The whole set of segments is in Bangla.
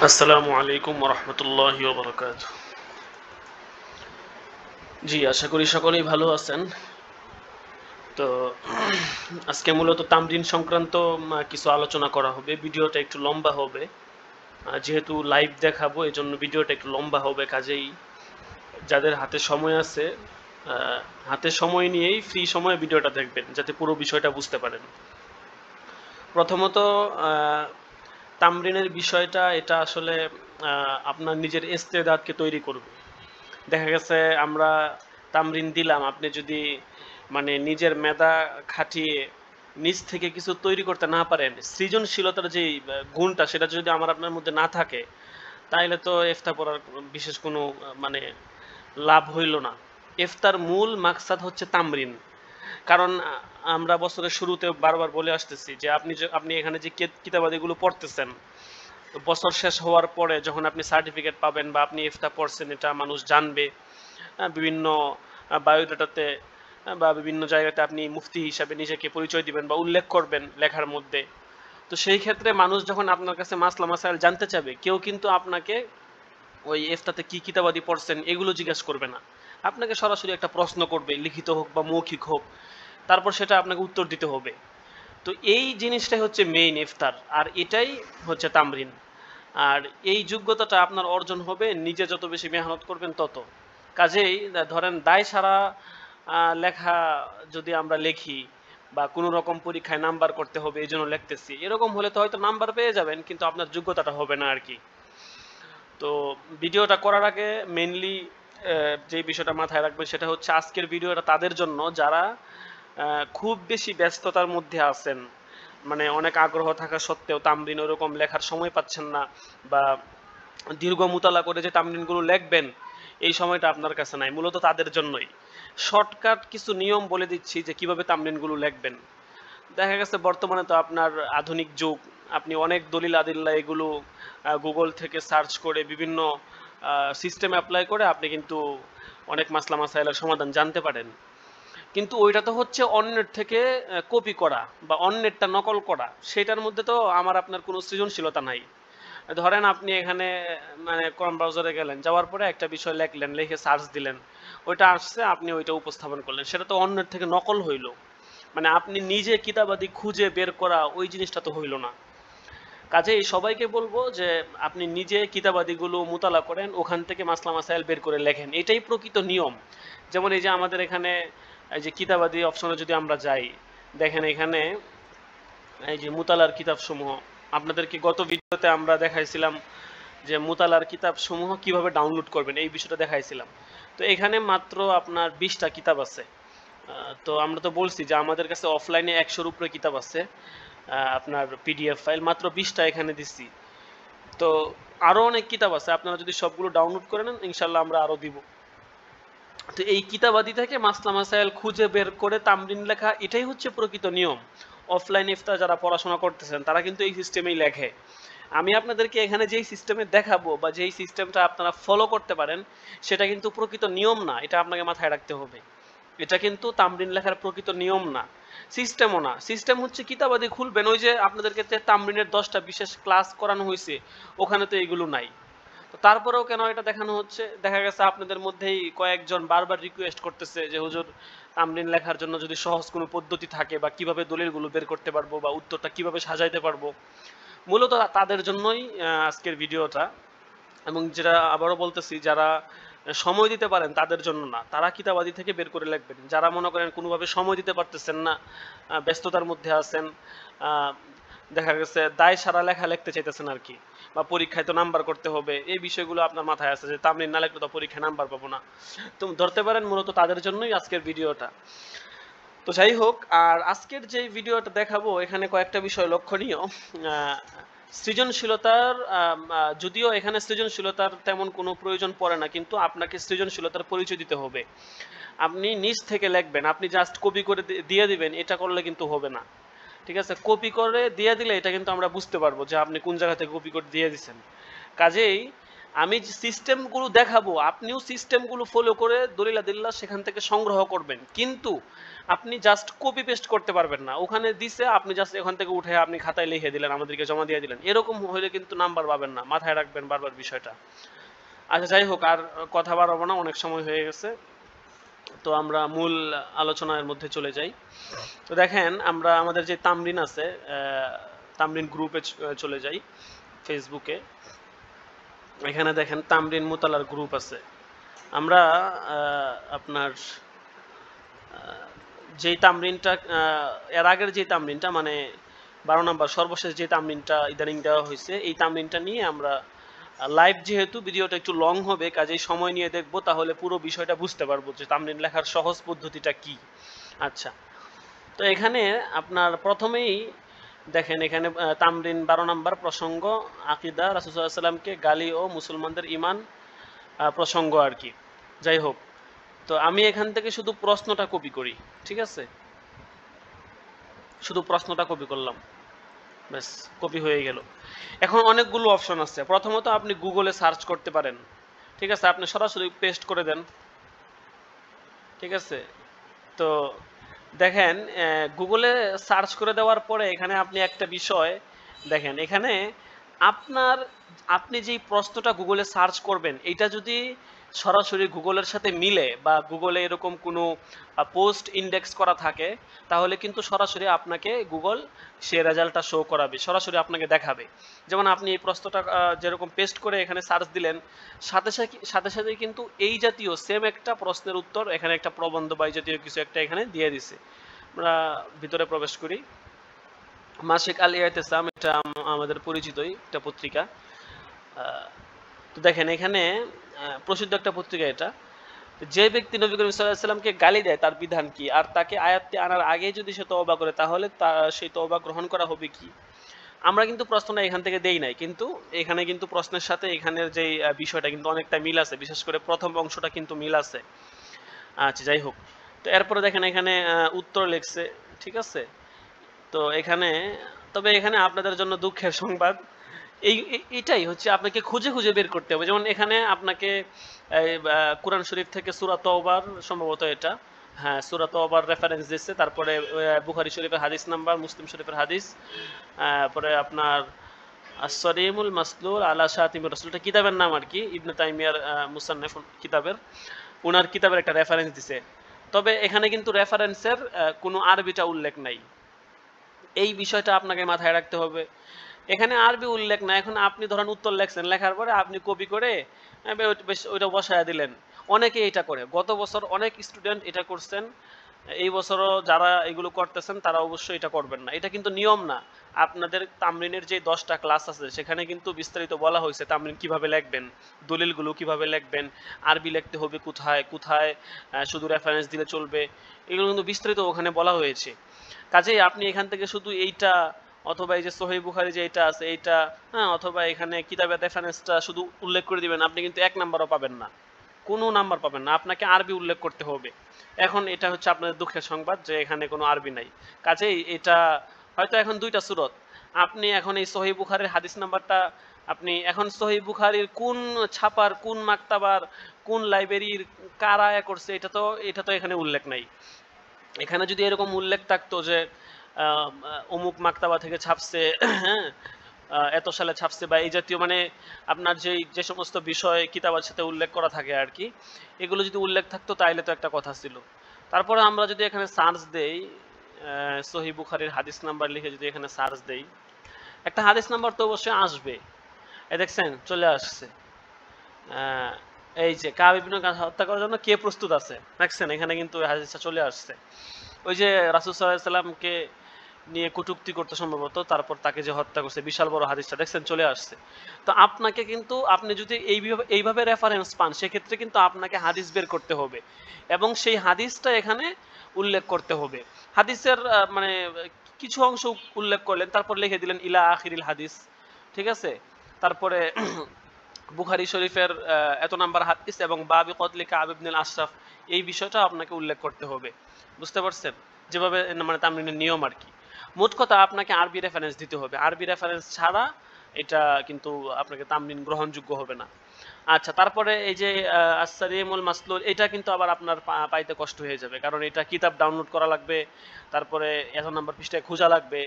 আসসালামু আলাইকুম রহমতুল্লাহি ওবরাকাত। জি, আশা করি সকলেই ভালো আছেন। তো আজকে মূলত তামরিন সংক্রান্ত কিছু আলোচনা করা হবে। ভিডিওটা একটু লম্বা হবে। যেহেতু লাইভ দেখাবো এজন্য ভিডিওটা একটু লম্বা হবে। কাজেই যাদের হাতে সময় আছে আহ, হাতে সময় নিয়েই ফ্রি সময়ে ভিডিওটা দেখবেন যাতে পুরো বিষয়টা বুঝতে পারেন। প্রথমত তামরিনের বিষয়টা এটা আসলে আপনার নিজের ইস্তেদাদকে তৈরি করবে। দেখা গেছে আমরা তামরিন দিলাম, আপনি যদি মানে নিজের মেধা খাটিয়ে নিজ থেকে কিছু তৈরি করতে না পারেন, সৃজনশীলতার যে গুণটা সেটা যদি আপনার মধ্যে না থাকে, তাইলে তো ইফতা পড়ার বিশেষ কোনো মানে লাভ হইল না। ইফতার মূল মাকসাদ হচ্ছে তামরিন। কারণ আমরা বছরের শুরুতে বারবার বলে আসতেছি যে আপনি এখানে যে কিতাবাদিগুলো পড়তেছেন, বছর শেষ হওয়ার পরে যখন আপনি সার্টিফিকেট পাবেন বা আপনি ইফতা পড়ছেন এটা মানুষ জানবে। বিভিন্ন বায়োডাটাতে বা বিভিন্ন জায়গাতে আপনি মুফতি হিসাবে নিজেকে পরিচয় দিবেন বা উল্লেখ করবেন লেখার মধ্যে। তো সেই ক্ষেত্রে মানুষ যখন আপনার কাছে মাসলা মাসাইল জানতে চাবে, কেউ কিন্তু আপনাকে ওই ইফতাতে কি কিতাবাদি পড়ছেন এগুলো জিজ্ঞাসা করবে না। আপনাকে সরাসরি একটা প্রশ্ন করবে, লিখিত হোক বা মৌখিক হোক, তারপর সেটা আপনাকে উত্তর দিতে হবে। তো এই জিনিসটাই হচ্ছে মেইন ইফতার, আর এটাই হচ্ছে তামরিন। আর এই যোগ্যতাটা আপনার অর্জন হবে নিজে যত বেশি মেহনত করবেন তত। কাজেই ধরেন দায় সারা লেখা যদি আমরা লিখি বা কোনো রকম পরীক্ষায় নাম্বার করতে হবে এই জন্য লিখতেছি, এরকম হলে তো হয়তো নাম্বার পেয়ে যাবেন কিন্তু আপনার যোগ্যতাটা হবে না আর কি। তো ভিডিওটা করার আগে মেইনলি যে বিষয়টা মাথায় রাখবেন সেটা হচ্ছে আজকের ভিডিওটা তাদের জন্য যারা খুব বেশি ব্যস্ততার মধ্যে আছেন, মানে অনেক আগ্রহ থাকা সত্ত্বেও তামরিন ওরকম লেখার সময় পাচ্ছেন না, বা দীর্ঘ মুতালা করে যে তামরিনগুলো লিখবেন এই সময়টা আপনার কাছে নাই, মূলত তাদের জন্যই। শর্টকাট কিছু নিয়ম বলে দিচ্ছি যে কিভাবে তামরিনগুলো লিখবেন। দেখা গেছে বর্তমানে তো আপনার আধুনিক যুগ, আপনি অনেক দলিল আদিল্লা এগুলো গুগল থেকে সার্চ করে বিভিন্ন সিস্টেম অ্যাপ্লাই করে আপনি কিন্তু অনেক মাসলা মাসাইলের সমাধান জানতে পারেন। কিন্তু ওইটা তো হচ্ছে অন্যের থেকে কপি করা বা অন্যেরটা নকল করা, সেটার মধ্যে তো আমার আপনার কোনো সৃজনশীলতা নাই। ধরেন আপনি এখানে মানে ক্রম ব্রাউজারে গেলেন, যাওয়ার পরে একটা বিষয় লিখলেন, লিখে সার্চ দিলেন, ওইটা আসছে, আপনি ওইটা উপস্থাপন করলেন, সেটা তো অন্যের থেকে নকল হইলো। মানে আপনি নিজে কিতাবাদি খুঁজে বের করা ওই জিনিসটা তো হইল না। কাজেই সবাইকে বলবো যে আপনি নিজে কিতাবাদিগুলো মুতালা করেন, ওখান থেকে মাসলা মাসাইল বের করে লেখেন, এটাই প্রকৃত নিয়ম। যেমন এই যে আমাদের এখানে এই যে কিতাবাদি অপশনে যদি আমরা যাই, দেখেন এখানে এই যে মুতালার কিতাবসমূহ, আপনাদেরকে গত ভিডিওতে আমরা দেখাইছিলাম যে মুতালার কিতাবসমূহ কিভাবে ডাউনলোড করবেন এই বিষয়টা দেখাইছিলাম। তো এখানে মাত্র আপনার 20টা কিতাব আছে। তো আমরা তো বলছি যে আমাদের কাছে অফলাইনে 100-র উপরে কিতাব আছে, আপনার পিডিএফ ফাইল মাত্র 20টা এখানে দিচ্ছি। তো আরও অনেক কিতাব আছে, আপনারা যদি সবগুলো ডাউনলোড করে নেন ইনশাল্লাহ আমরা আরও দিব। তো এই কিতাবাদি থেকে মাসলা মাসাইল খুঁজে বের করে তামরিন লেখা, এটাই হচ্ছে প্রকৃত নিয়ম। অফলাইন ইফতার যারা পড়াশোনা করতেছেন তারা কিন্তু এই সিস্টেমেই লেখে। আমি আপনাদেরকে এখানে যেই সিস্টেমে দেখাবো বা যেই সিস্টেমটা আপনারা ফলো করতে পারেন সেটা কিন্তু প্রকৃত নিয়ম না, এটা আপনাকে মাথায় রাখতে হবে। এটা কিন্তু তামরিন লেখার প্রকৃত নিয়ম না, সিস্টেমও না। সিস্টেম হচ্ছে কিতাবাদি খুলবেন, ওই যে আপনাদেরকে তামরিনের 10টা বিশেষ ক্লাস করানো হয়েছে, ওখানে তো এইগুলো নাই। তো তারপরেও কেন এটা দেখানো হচ্ছে? দেখা গেছে আপনাদের মধ্যেই কয়েকজন বারবার রিকোয়েস্ট করতেছে যে হুজুর তামরিন লেখার জন্য যদি সহজ কোনো পদ্ধতি থাকে বা কিভাবে দলিলগুলো বের করতে পারবো বা উত্তরটা কিভাবে সাজাইতে পারবো। মূলত তাদের জন্যই আজকের ভিডিওটা। এবং যেটা আবারও বলতেছি, যারা সময় দিতে পারেন তাদের জন্য না, তারা কিতাবাদি থেকে বের করে লিখবেন। যারা মনে করেন কোনোভাবে সময় দিতে পারতেছেন না, ব্যস্ততার মধ্যে আছেন, দেখা গেছে দায় সারা লেখা লিখতে চাইতেছেন আর কি, বা পরীক্ষায় তো নাম্বার করতে হবে, এই বিষয়গুলো আপনার মাথায় আছে যে তামরিন না লিখলে তো পরীক্ষায় নাম্বার পাবো না, তো ধরতে পারেন মূলত তাদের জন্যই আজকের ভিডিওটা। তো যাই হোক, আর আজকের যে ভিডিওটা দেখাবো এখানে কয়েকটা বিষয় লক্ষণীয়। সৃজনশীলতার যদিও এখানে সৃজনশীলতার তেমন কোনো প্রয়োজন পড়ে না, কিন্তু আপনাকে সৃজনশীলতার পরিচয় দিতে হবে। আপনি নিজ থেকে লিখবেন, আপনি জাস্ট কপি করে দিয়ে দিবেন, এটা করলে কিন্তু হবে না। ঠিক আছে, কপি করে দিয়ে দিলে এটা কিন্তু আমরা বুঝতে পারবো যে আপনি কোন জায়গা থেকে কপি করে দিয়ে দিচ্ছেন। কাজেই আমি যে সিস্টেমগুলো দেখাবো, আপনিও সিস্টেমগুলো ফলো করে দলিল আদিল্লাহ সেখান থেকে সংগ্রহ করবেন। কিন্তু আপনি জাস্ট কপি পেস্ট করতে পারবেন না। ওখানে দিছে, আপনি জাস্ট এখান থেকে উঠে আপনি খাতায় লিখে দিলেন, আমাদেরকে জমা দিয়ে দিলেন। এরকম হইলে কিন্তু নাম্বার পাবেন না। মাথায় রাখবেন বারবার বিষয়টা। আচ্ছা, যাই হোক, আর কথা বাড়াবো না, অনেক সময় হয়ে গেছে। তো আমরা মূল আলোচনার মধ্যে চলে যাই। তো দেখেন, আমরা আমাদের যে তামরিন আছে, তামরিন গ্রুপে চলে যাই ফেসবুকে। এখানে দেখেন তামরিন মুতালার গ্রুপ আছে। আমরা আপনার যেই তামরিনটা এর আগের যে তামরিনটা মানে 12 নম্বর সর্বশেষ যে তামরিনটা ইদানিং দেওয়া হয়েছে, এই তামরিনটা নিয়ে আমরা লাইভ, যেহেতু ভিডিওটা একটু লং হবে, কাজেই সময় নিয়ে দেখব, তাহলে পুরো বিষয়টা বুঝতে পারবো যে তামরিন লেখার সহজ পদ্ধতিটা কি। আচ্ছা, তো এখানে আপনার প্রথমেই দেখেন, এখানে তামরিন 12 নম্বর প্রসঙ্গ আকিদা, রাসূল সাল্লাল্লাহু আলাইহি ওয়াসাল্লামকে গালি ও মুসলমানদের ঈমান প্রসঙ্গ আর কি। যাই হোক, তো আমি এখান থেকে শুধু প্রশ্নটা কপি করি, ঠিক আছে? শুধু প্রশ্নটা কপি করলাম, ব্যাস কপি হয়ে গেল। এখন অনেকগুলো অপশন আছে। প্রথমত আপনি গুগলে সার্চ করতে পারেন, ঠিক আছে? আপনি সরাসরি পেস্ট করে দেন, ঠিক আছে? তো দেখেন, গুগলে সার্চ করে দেওয়ার পরে এখানে আপনি একটা বিষয় দেখেন, এখানে আপনার আপনি যেই প্রশ্নটা গুগলে সার্চ করবেন, এটা যদি সরাসরি গুগলের সাথে মিলে বা গুগলে এরকম কোনো পোস্ট ইন্ডেক্স করা থাকে, তাহলে কিন্তু সরাসরি আপনাকে গুগল সে রেজাল্টটা শো করাবে, সরাসরি আপনাকে দেখাবে। যেমন আপনি এই প্রশ্নটা যেরকম পেস্ট করে এখানে সার্চ দিলেন, সাথে সাথে সাথে সাথে কিন্তু এই জাতীয় সেম একটা প্রশ্নের উত্তর এখানে একটা প্রবন্ধ বা এই জাতীয় কিছু একটা এখানে দিয়ে দিছে। আমরা ভিতরে প্রবেশ করি। মাসিক আল ইতিসাম, এটা আমাদের পরিচিতই একটা পত্রিকা। তো দেখেন এখানে প্রসিদ্ধ একটা পত্রিকা এটা। যে ব্যক্তি নবী করিম সাল্লাল্লাহু আলাইহি ওয়াসাল্লামকে গালি দেয় তার বিধান কি, আর তাকে আয়াতটি আনার আগে যদি সে তওবা করে তাহলে সেই তওবা গ্রহণ করা হবে কি? আমরা কিন্তু প্রশ্নটা এখান থেকে দেই নাই, কিন্তু এখানে কিন্তু প্রশ্নের সাথে এখানের যে বিষয়টা কিন্তু অনেকটা মিল আছে, বিশেষ করে প্রথম অংশটা কিন্তু মিল আছে। আচ্ছা, যাই হোক, তো এরপরে দেখেন এখানে উত্তর লিখছে, ঠিক আছে? তো এখানে, তবে এখানে আপনাদের জন্য দুঃখের সংবাদ, এটাই হচ্ছে আপনাকে খুঁজে খুঁজে বের করতে হবে। যেমন এখানে আপনাকে কোরআন শরীফ থেকে সূরা তওবার, সম্ভবত এটা, হ্যাঁ, সূরা তওবার রেফারেন্স দিচ্ছে। তারপরে বুখারী শরীফের হাদিস নাম্বার, মুসলিম শরীফের হাদিস, পরে আপনার আসরিমুল মাসলুল আলা শাতিমুর রাসূলটা কিতাবের নাম আর কি, ইবনে তাইমিয়ার মুসান্নাফ কিতাবের, ওনার কিতাবের একটা রেফারেন্স দিছে। তবে এখানে কিন্তু রেফারেন্সের কোনো আরবিটা উল্লেখ নাই। এই বিষয়টা আপনাকে মাথায় রাখতে হবে। এখানে আরবি উল্লেখ না। এখন আপনি ধরেন উত্তর লেখছেন, লেখার পরে আপনি কপি করে ওইটা বসায়া দিলেন। অনেকে এটা করে। গত বছর অনেক স্টুডেন্ট এটা করছেন। এই বছরও যারা এগুলো করতেছেন তারা অবশ্যই এটা করবেন না। এটা কিন্তু নিয়ম না। আপনাদের তামরিনের যে 10টা ক্লাস আছে সেখানে কিন্তু বিস্তারিত বলা হয়েছে তামরিন কিভাবে লিখবেন, দলিলগুলো কিভাবে লিখবেন, আরবি লিখতে হবে কোথায়, কোথায় শুধু রেফারেন্স দিলে চলবে। এগুলো কিন্তু বিস্তারিত ওখানে বলা হয়েছে। কাজেই আপনি এখান থেকে শুধু এইটা, অথবা এই যে সহিহ বুখারী যে এটা আছে এইটা, হ্যাঁ, অথবা এখানে কিতাবের রেফারেন্সটা শুধু উল্লেখ করে দিবেন, আপনি কিন্তু 1 নাম্বারও পাবেন না। কোনো নাম্বার পাবেন না। আপনাকে আরবি উল্লেখ করতে হবে। এখন এটা হচ্ছে আপনাদের দুঃখের সংবাদ যে এখানে কোনো আরবি নাই। কাজেই এটা হয়তো এখন 2টা সূরত। আপনি এখন এই সহিহ বুখারীর হাদিস নাম্বারটা আপনি এখন সহিহ বুখারীর কোন ছাপার, কোন মাকতাবার, কোন লাইব্রেরির কারা করছে, এটা তো এখানে উল্লেখ নাই। এখানে যদি এরকম উল্লেখ থাকতো যে অমুক মাকতাবা থেকে ছাপছে, হ্যাঁ, এত সালে ছাপছে বা এই জাতীয়, মানে আপনার যে সমস্ত বিষয় কিতাবের সাথে উল্লেখ করা থাকে আর কি, এগুলো যদি উল্লেখ থাকতো তাইলে তো একটা কথা ছিল। তারপরে আমরা যদি এখানে সার্চ দেই, সহিহ বুখারীর হাদিস নাম্বার লিখে যদি এখানে সার্চ দেই, একটা হাদিস নাম্বার তো অবশ্যই আসবে। এই দেখছেন চলে আসছে। আহ, এই যে কাব ইবনে হত্যা করার জন্য কে প্রস্তুত আছে, দেখছেন এখানে কিন্তু হাদিসটা চলে আসছে। ওই যে রাসূল সাল্লাল্লাহু আলাইহি সাল্লামকে নিয়ে কটূক্তি করতে সম্ভবত, তারপর তাকে যে হত্যা করছে, বিশাল বড় হাদিসটা দেখছেন চলে আসছে। তো আপনাকে কিন্তু, আপনি যদি এইভাবে রেফারেন্স পান, সেক্ষেত্রে কিন্তু আপনাকে হাদিস বের করতে হবে এবং সেই হাদিসটা এখানে উল্লেখ করতে হবে। হাদিসের মানে কিছু অংশ উল্লেখ করলেন, তারপর লিখে দিলেন ইলা আখিরিল হাদিস, ঠিক আছে? তারপরে বুখারী শরীফের এত নাম্বার হাদিস এবং বাবি কতলি কাব ইবনুল আশরাফ, এই বিষয়টা আপনাকে উল্লেখ করতে হবে। বুঝতে পারছেন? যেভাবে মানে তামরিনের নিয়ম আর কি। মোট কথা আপনাকে আরবি রেফারেন্স দিতে হবে। আরবি রেফারেন্স ছাড়া এটা কিন্তু আপনাকে তামরিন গ্রহণযোগ্য হবে না। আচ্ছা, তারপরে এই যে আসসারিমুল মাসলুল, এটা কিন্তু আবার আপনার পাইতে কষ্ট হয়ে যাবে, কারণ এটা কিতাব ডাউনলোড করা লাগবে, তারপরে এত নাম্বার পৃষ্ঠায় খোঁজা লাগবে।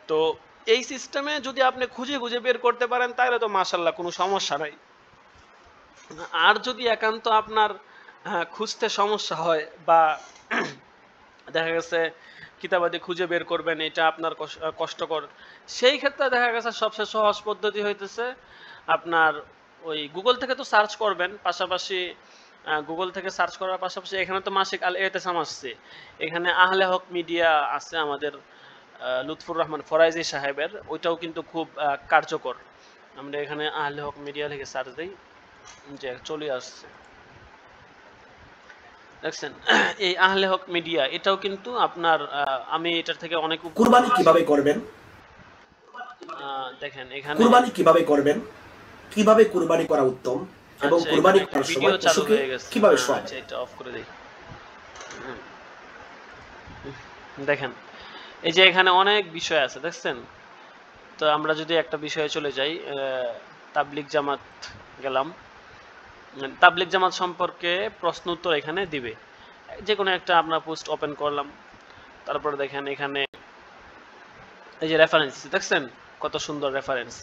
তো এই সিস্টেমে যদি আপনি খুঁজে খুঁজে বের করতে পারেন তাহলে তো মাশাল্লাহ কোনো সমস্যা নাই। আর যদি একান্ত আপনার খুঁজতে সমস্যা হয় বা দেখা গেছে কিতাবাদি খুঁজে বের করবেন এটা আপনার কষ্টকর, সেই ক্ষেত্রে দেখা গেছে সবচেয়ে সহজ পদ্ধতি হইতেছে আপনার ওই গুগল থেকে তো সার্চ করবেন, পাশাপাশি গুগল থেকে সার্চ করার পাশাপাশি এখানে তো মাসিক আল এতেসাম আসছে, এখানে আহলে হক মিডিয়া আছে আমাদের লুৎফুর রহমান ফরাইজি সাহেবের, ওইটাও কিন্তু খুব কার্যকর। আমরা এখানে আহলে হক মিডিয়া থেকে সার্চ দিই, যে চলে আসছে দেখছেন। এই আহলে হক মিডিয়া এটাও কিন্তু আপনার আমি এটার থেকে অনেক কুরবানি কিভাবে করবেন, দেখেন এখানে কুরবানি কিভাবে করবেন, কিভাবে কুরবানি করা উত্তম এবং আচ্ছা, কুরবানি এখানে করার ভিডিও সময় চালু পশুকে হয়ে গেছে। কিভাবে শোয়াবেন। আচ্ছা, এটা অফ করে দেই। দেখেন এই যে এখানে অনেক বিষয় আছে দেখছেন। তো আমরা যদি একটা বিষয়ে চলে যাই, তাবলিগ জামাত গেলাম, তাবলিগ জামাত সম্পর্কে প্রশ্ন উত্তর এখানে দিবে, যে কোনো একটা আমরা পোস্ট ওপেন করলাম, তারপরে দেখেন এখানে এই যে রেফারেন্স দেখছেন, কত সুন্দর রেফারেন্স।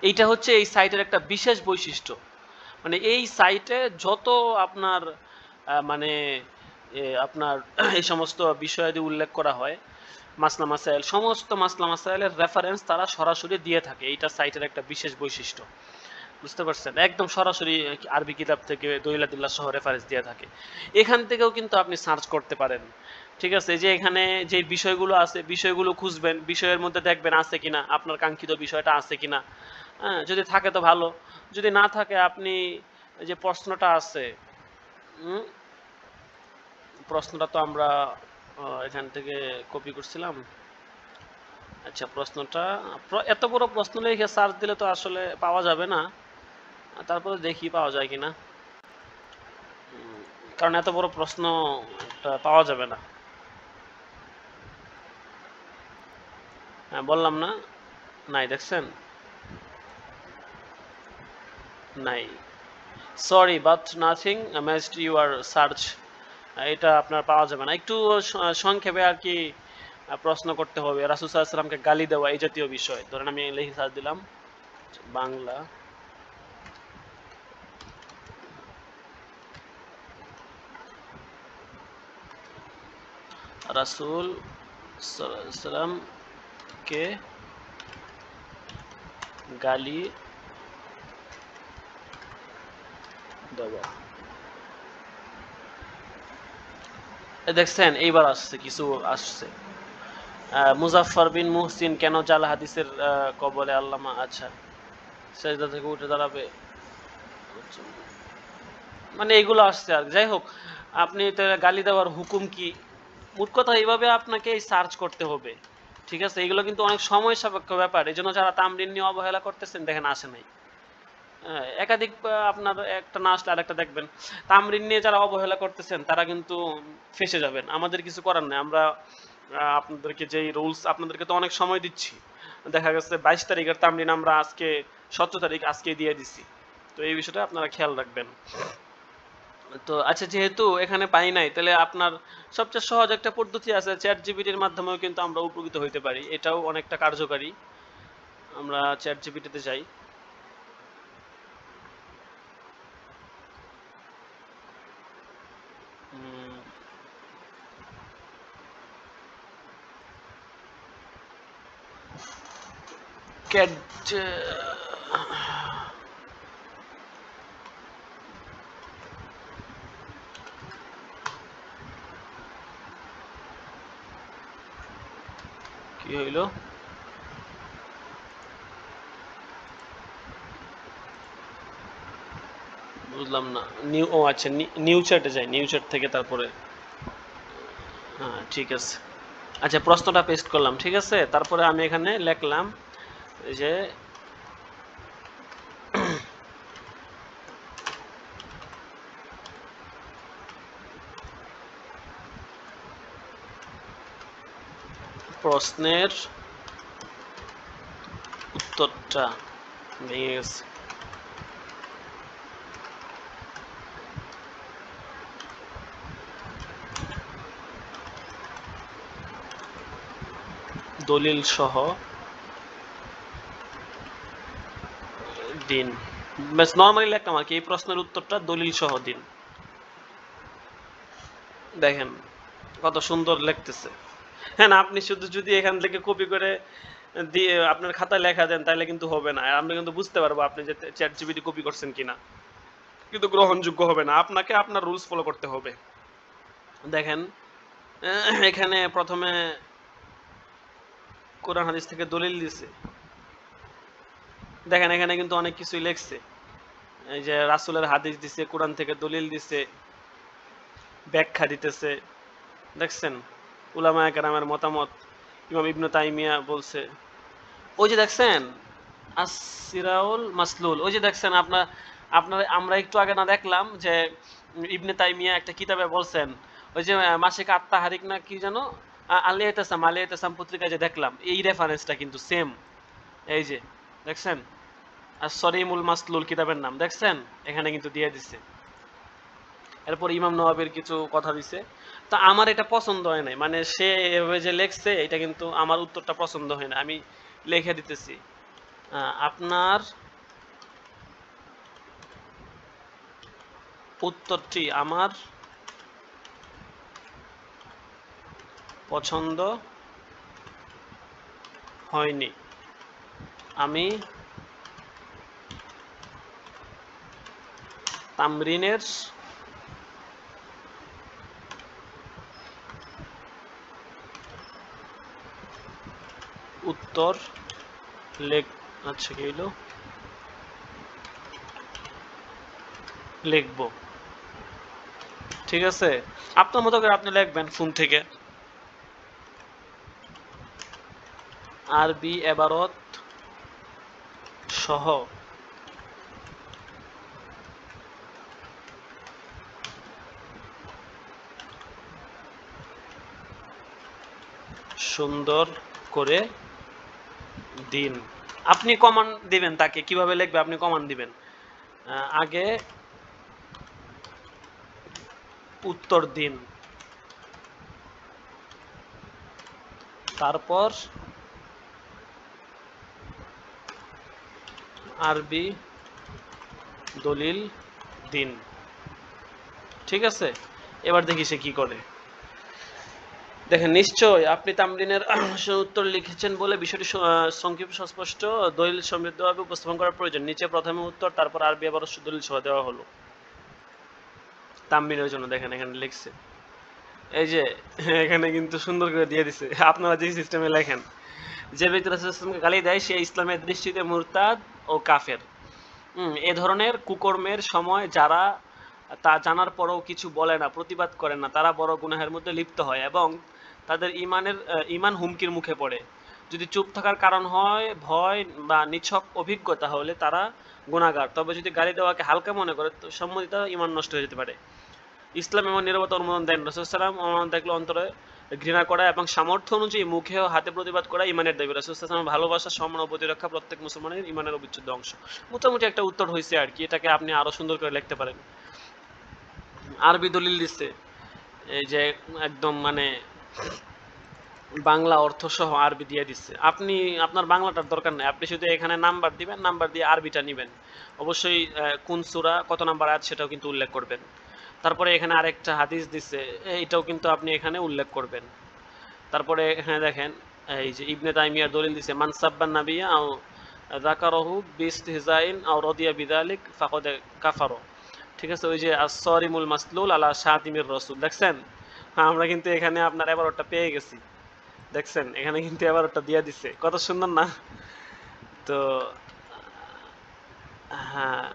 এইটা হচ্ছে এই সাইটের একটা বিশেষ বৈশিষ্ট্য, মানে এই সাইটে যত আপনার মানে আপনার এই সমস্ত বিষয়াদি উল্লেখ করা হয়, মাসলা মাসাইল, সমস্ত মাসলা মাসাইলের রেফারেন্স তারা সরাসরি দিয়ে থাকে, এইটা সাইটের একটা বিশেষ বৈশিষ্ট্য, বুঝতে পারছেন, একদম সরাসরি আরবি কিতাব থেকে দলিলাতুল্লাহ সহ রেফারেন্স দিয়ে থাকে। এখান থেকেও কিন্তু আপনি সার্চ করতে পারেন, ঠিক আছে। যে এখানে যে বিষয়গুলো আছে, বিষয়গুলো খুঁজবেন, বিষয়ের মধ্যে দেখবেন আছে কিনা, আপনার কাঙ্ক্ষিত বিষয়টা আছে কিনা, হ্যাঁ, যদি থাকে তো ভালো, যদি না থাকে আপনি যে প্রশ্নটা আছে, প্রশ্নটা তো আমরা এখান থেকে কপি করছিলাম। আচ্ছা, প্রশ্নটা এত বড় প্রশ্ন লিখে সার্চ দিলে তো আসলে পাওয়া যাবে না, তারপরে দেখি পাওয়া যায় কিনা, কারণ এত বড় প্রশ্ন পাওয়া যাবে না। হ্যাঁ, বললাম না, নাই দেখছেন, নাই, sorry but nothing matched your search, এটা আপনার পাওয়া যাবে না। একটু সংক্ষেপে আর কি প্রশ্ন করতে হবে, রাসূল সাল্লাল্লাহু আলাইহি ওয়াসাল্লামকে গালি দেওয়া এই জাতীয় বিষয়, ধরেন আমি লিখে সার্চ দিলাম বাংলা রাসূল সাল্লাল্লাহু আলাইহি ওয়াসাল্লামকে গালি দেওয়া, দেখছেন এইবার আসছে, কিছু আসছে। মুজাফফর বিন মুহসিন কেন জাল হাদিসের কবলে আল্লামা, আচ্ছা, সেজদা থেকে উঠে দাঁড়াবে, মানে এগুলো আসছে। আর যাই হোক, আপনি গালি দেওয়ার হুকুম কি, মোট কথা এইভাবে আপনাকে সার্চ করতে হবে, ঠিক আছে। এগুলো কিন্তু অনেক সময় সাপেক্ষ ব্যাপার, এই জন্য যারা তামরিন নিয়ে অবহেলা করতেছেন দেখেন আসে নাই, একাধিক আপনার একটা না আসলে আরেকটা দেখবেন। তামরিন নিয়ে যারা অবহেলা করতেছেন তারা কিন্তু ফেসে যাবেন, আমাদের কিছু করার নেই। আমরা আপনাদেরকে যেই রুলস, আপনাদেরকে তো অনেক সময় দিচ্ছি, দেখা গেছে 22 তারিখের তামরিন আমরা আজকে 17 তারিখ আজকে দিয়ে দিচ্ছি, তো এই বিষয়টা আপনারা খেয়াল রাখবেন। তো আচ্ছা, যেহেতু এখানে পাই নাই, তাহলে আপনার সবচেয়ে সহজ একটা পদ্ধতি আছে, চ্যাট জিপিটির মাধ্যমেও কিন্তু আমরা উপকৃত হইতে পারি, এটাও অনেকটা কার্যকারী। আমরা চ্যাট জিপিটিতে যাই, ক্যাট কি হইলো, বুঝলাম না। নিউ, ও আচ্ছা, নিউ চ্যাটে যাই, নিউ চ্যাট থেকে তারপরে, হ্যাঁ ঠিক আছে। আচ্ছা, প্রশ্নটা পেস্ট করলাম, ঠিক আছে, তারপরে আমি এখানে লিখলাম যে প্রশ্নের উত্তরটা ভেঙে গেছে, দলিল সহ দিন। ব্যাস নর্মালি লিখলাম আর কি, এই প্রশ্নের উত্তরটা দলিল সহ দিন। দেখেন কত সুন্দর লিখতেছে। হ্যাঁ না, আপনি শুধু যদি এখান থেকে কপি করে দিয়ে আপনার খাতায় লেখা দেন তাহলে কিন্তু হবে না। আমরা কিন্তু বুঝতে পারবো আপনি যে চ্যাট জিপিটি কপি করছেন কিনা, কিন্তু গ্রহণযোগ্য হবে না। আপনাকে আপনার রুলস ফলো করতে হবে। দেখেন এখানে প্রথমে কোরআন হাদিস থেকে দলিল দিছে। দেখেন এখানে কিন্তু অনেক কিছুই লেখছে, এই যে রাসূলের হাদিস দিছে, কোরআন থেকে দলিল দিছে, ব্যাখ্যা দিতেছে। দেখছেন উলামায়ে কেরামের মতামত, ইমাম ইবনে তাইমিয়া বলছে। ওই যে দেখছেন আসসিরাউল মাসলুল, ওই যে দেখছেন আপনার আমরা একটু আগে না দেখলাম যে ইবনে তাইমিয়া একটা কিতাবে বলছেন, ওই যে মাসিক আত্মাহারিক না কি যেন, আলী এহতেসাম পত্রিকায় যে দেখলাম, এই রেফারেন্সটা কিন্তু সেম। এই যে দেখছেন আর সরিমুল মাসলুল কিতাবের নাম দেখছেন, এখানে কিন্তু দিয়ে দিছে। এরপর ইমাম নওয়াবির কিছু কথা দিছে। তো আমার এটা পছন্দ হয় নাই, মানে সে এভাবে যে লেখছে এটা কিন্তু আমার উত্তরটা পছন্দ হয় না। আমি লিখে দিতেছি, আপনার উত্তরটি আমার পছন্দ হয়নি। আমি তামরিনের উত্তর আচ্ছা কি হইল লিখবো। ঠিক আছে, আপনার মতো করে আপনি লিখবেন ফোন থেকে। আরবি এবারত সহ সুন্দর করে দিন। আপনি কমান্ড দিবেন তাকে, কিভাবে লিখবে আপনি কমান্ড দিবেন। আগে উত্তর দিন, তারপর আরবি দলিল দিন। ঠিক আছে, এবার দেখি সে কি করে। দেখেন নিশ্চয় আপনি তামরিনের উত্তর লিখেছেন বলে বিষয়টি সংক্ষিপ্ত সুস্পষ্ট দলিল সমৃদ্ধভাবে উপস্থাপন করা প্রয়োজন। নিচে প্রথমে উত্তর, তারপর আরবি আবার দলিল সহ দেওয়া হলো তামরিনের জন্য। দেখেন এখানে লিখছে, এই যে এখানে কিন্তু সুন্দর করে দিয়ে দিছে। আপনারা যে সিস্টেমে লেখেন, যে ব্যক্তি রাসূলুল্লাহ সাল্লাল্লাহু আলাইহি ওয়াসাল্লামকে গালি দেয় সে ইসলামের দৃষ্টিতে মুরতাদ ও কাফের। এ ধরনের কুকর্মের সময় যারা তা জানার পরেও কিছু বলে না, প্রতিবাদ করে না, তারা বড় গুনাহের মধ্যে লিপ্ত হয় এবং তাদের ঈমান হুমকির মুখে পড়ে। যদি চুপ থাকার কারণ হয় ভয় বা নিছক অভিজ্ঞতা, হলে তারা গুনাহগার। তবে যদি গালি দেওয়াকে হালকা মনে করে তো সম্মতিত ঈমান নষ্ট হয়ে যেতে পারে। ইসলাম এমন নীরবতা অনুমোদন দেন। রাসূল সাল্লাল্লাহু আলাইহি ওয়াসাল্লাম অনুমোদন দেখলে অন্তরে ঘৃণা করা এবং সামর্থ্য অনুযায়ী মুখে ও হাতে প্রতিবাদ করা ঈমানের দাবি। রাসূল সাল্লাল্লাহু আলাইহি ওয়াসাল্লাম ভালোবাসা, সম্মান ও প্রতিরক্ষা প্রত্যেক মুসলমানের ঈমানের অবিচ্ছেদ্য অংশ। মোটামুটি একটা উত্তর হয়েছে আর কি, এটাকে আপনি আরো সুন্দর করে লিখতে পারেন। আরবি দলিল দিচ্ছে, এই যে একদম মানে বাংলা অর্থ সহ আরবি দিয়ে দিচ্ছে। আপনি আপনার বাংলাটার দরকার নেই, আপনি শুধু এখানে নাম্বার দিবেন, নাম্বার দিয়ে আরবিটা নেবেন। অবশ্যই কোন সূরা কত নাম্বার আছে সেটাও কিন্তু উল্লেখ করবেন। তারপরে এখানে আরেকটা হাদিস দিচ্ছে, এটাও কিন্তু আপনি এখানে উল্লেখ করবেন। তারপরে এখানে দেখেন এই যে ইবনে তাইমিয়ার দলিল দিচ্ছে, মান সাব্বান নাবিয়্যা আও যাকারাহু বিইসতিহজাইন আও রাদিয়া বিযালিক ফাকাদ কাফারা। ঠিক আছে, ওই যে as-সারিমুল মাসলুল আলা শাতিমির রাসূল দেখছেন। আমরা কিন্তু এখানে আপনার 11টা পেয়ে গেছি। দেখছেন এখানে কিন্তু 11টা দিয়ে দিচ্ছে, কত সুন্দর না? তো হ্যাঁ,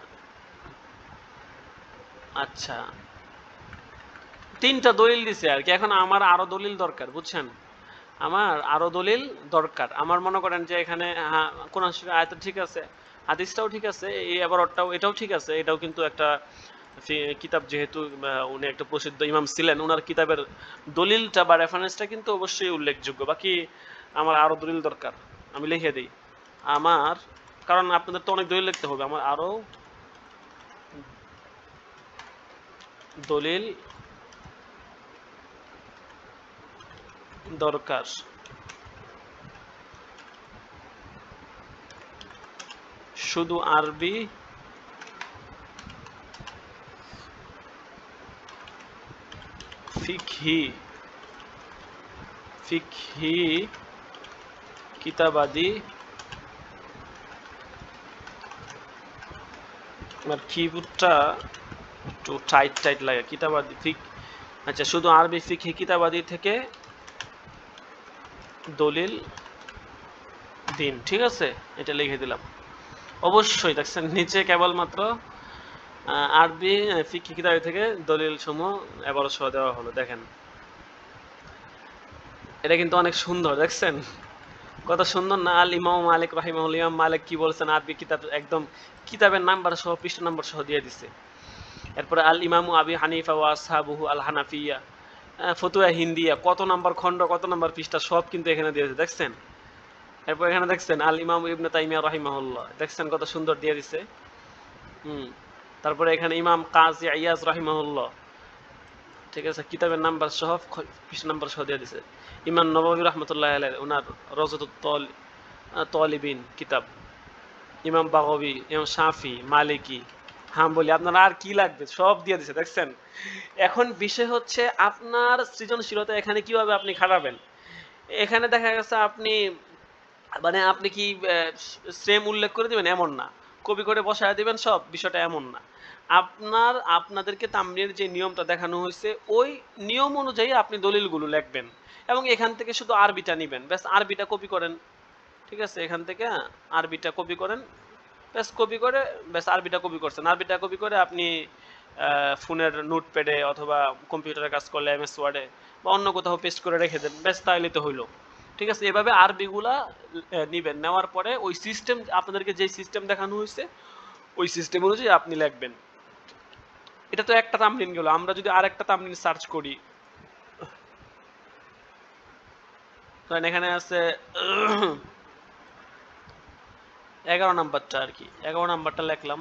আচ্ছা, 3টা দলিল দিছে আর কি। এখন আমার আরো দলিল দরকার, বুঝছেন? আমার আরো দলিল দরকার। আমার মনে করেন যে এখানে কোরআন শরীফের আয়াত ঠিক আছে, হাদিসটাও ঠিক আছে, এই 11টাও এটাও ঠিক আছে। এটাও কিন্তু একটা কিতাব, যেহেতু উনি একটা প্রসিদ্ধ ইমাম ছিলেন, ওনার কিতাবের দলিলটা বা রেফারেন্সটা কিন্তু অবশ্যই উল্লেখযোগ্য। বাকি আমার আরো দলিল দরকার, আমি লিখে দিই আমার, কারণ আপনাদের তো অনেক দলিল লিখতে হবে। আমার আরো দলিল দরকার। শুধু আরবি ফিকহি ফিকহি কিতাবাদি, আর কিবোর্ডটা একটু টাইট টাইট লাগে, কিতাবাদি ফিক, আচ্ছা শুধু আরবি ফিকহি কিতাবাদি থেকে দলিল দিন, ঠিক আছে, এটা লিখে দিলাম। অবশ্যই দেখছেন নিচে কেবলমাত্র আরবি ফিকহি কিতাব থেকে দলিল সমূহ এবারও সহ দেওয়া হলো। দেখেন এটা কিন্তু অনেক সুন্দর, দেখছেন কত সুন্দর না? আল ইমাম মালিক রাহিমাহুল্লাহ, ইমাম মালিক কি বলছেন আরবি কিতাব, একদম কিতাবের নাম্বার সহ পৃষ্ঠা নাম্বার সহ দিয়ে দিছে। এরপরে আল ইমামু আবি হানিফা ওয়া আসহাবুহু আল হানাফিয়া, ফতুয়া হিন্দিয়া, কত নাম্বার খণ্ড কত নাম্বার পৃষ্ঠা সব কিন্তু এখানে দিয়েছে, দেখছেন। এরপর এখানে দেখছেন আল ইমাম ইবনে তাইমিয়া রাহিমাহুল্লাহ, দেখছেন কত সুন্দর দিয়ে দিছে। তারপরে এখানে ইমাম কাজী ইয়াজ রাহিমাহুল্লাহ, ঠিক আছে, কিতাবের নাম্বার সহ পৃষ্ঠা নাম্বার সহ দিয়ে দিছে। ইমাম নববী রহমতুল্লাহ আলাইহি ওনার রওজাতুত তালিবিন কিতাব, ইমাম বাগবী, ইমাম শাফি, মালিকি, হাম্বলি, আপনার আর কি লাগবে সব দিয়ে দিছে, দেখছেন। এখন বিষয় হচ্ছে আপনার সৃজনশীলতা এখানে কিভাবে আপনি খাটাবেন। এখানে দেখা গেছে আপনি মানে আপনি কি সেম উল্লেখ করে দিবেন এমন না, কপি করে বসায় দিবেন সব, বিষয়টা এমন না। আপনাদেরকে তামরিনের যে নিয়মটা দেখানো হয়েছে ওই নিয়ম অনুযায়ী আপনি দলিলগুলো লিখবেন এবং এখান থেকে শুধু আরবিটা নেবেন, ব্যাস আরবিটা কপি করেন, ঠিক আছে, এখান থেকে আরবিটা কপি করেন, ব্যাস কপি করে, ব্যাস আরবিটা কপি করছেন, আরবিটা কপি করে আপনি ফোনের নোটপ্যাডে অথবা কম্পিউটারে কাজ করলে এমএস ওয়ার্ডে বা অন্য কোথাও পেস্ট করে রেখে দেন, ব্যাস তাইলে তো হইলো, ঠিক আছে। এভাবে আরবিগুলা নিবেন, নেওয়ার পরে ওই সিস্টেম, আপনাদেরকে যে সিস্টেম দেখানো হয়েছে ওই সিস্টেম অনুযায়ী আপনি লিখবেন। এটা তো একটা তামরিন গেল। আমরা যদি আরেকটা তামরিন সার্চ করি, ধরেন এখানে আছে 11 নাম্বারটা আর কি, 11 নাম্বারটা লিখলাম।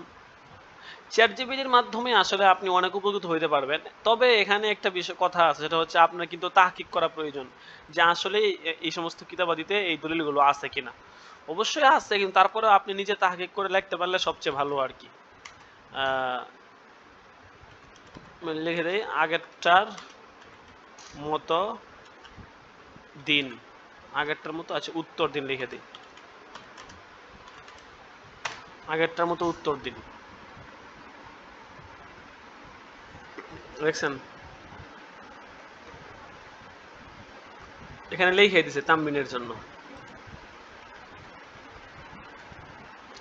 চ্যাটজিপিটির মাধ্যমে আসলে আপনি অনেক উপকৃত হইতে পারবেন, তবে এখানে একটা বিষয় কথা আছে, সেটা হচ্ছে আপনার কিন্তু তাহকিক করা প্রয়োজন যে আসলে এই সমস্ত কিতাবাদিতে এই দলিলগুলো আছে কিনা। অবশ্যই আছে, কিন্তু তারপরে আপনি নিজে তাহকিক করে লিখতে পারলে সবচেয়ে ভালো আর কি। লিখে দেই আগেরটার মতো দিন, আগেরটার মতো, আচ্ছা উত্তর দিন, লিখে দিই আগেরটার মতো উত্তর দিন, দেখছেন এখানে লিখে দিছে তামরিনের জন্য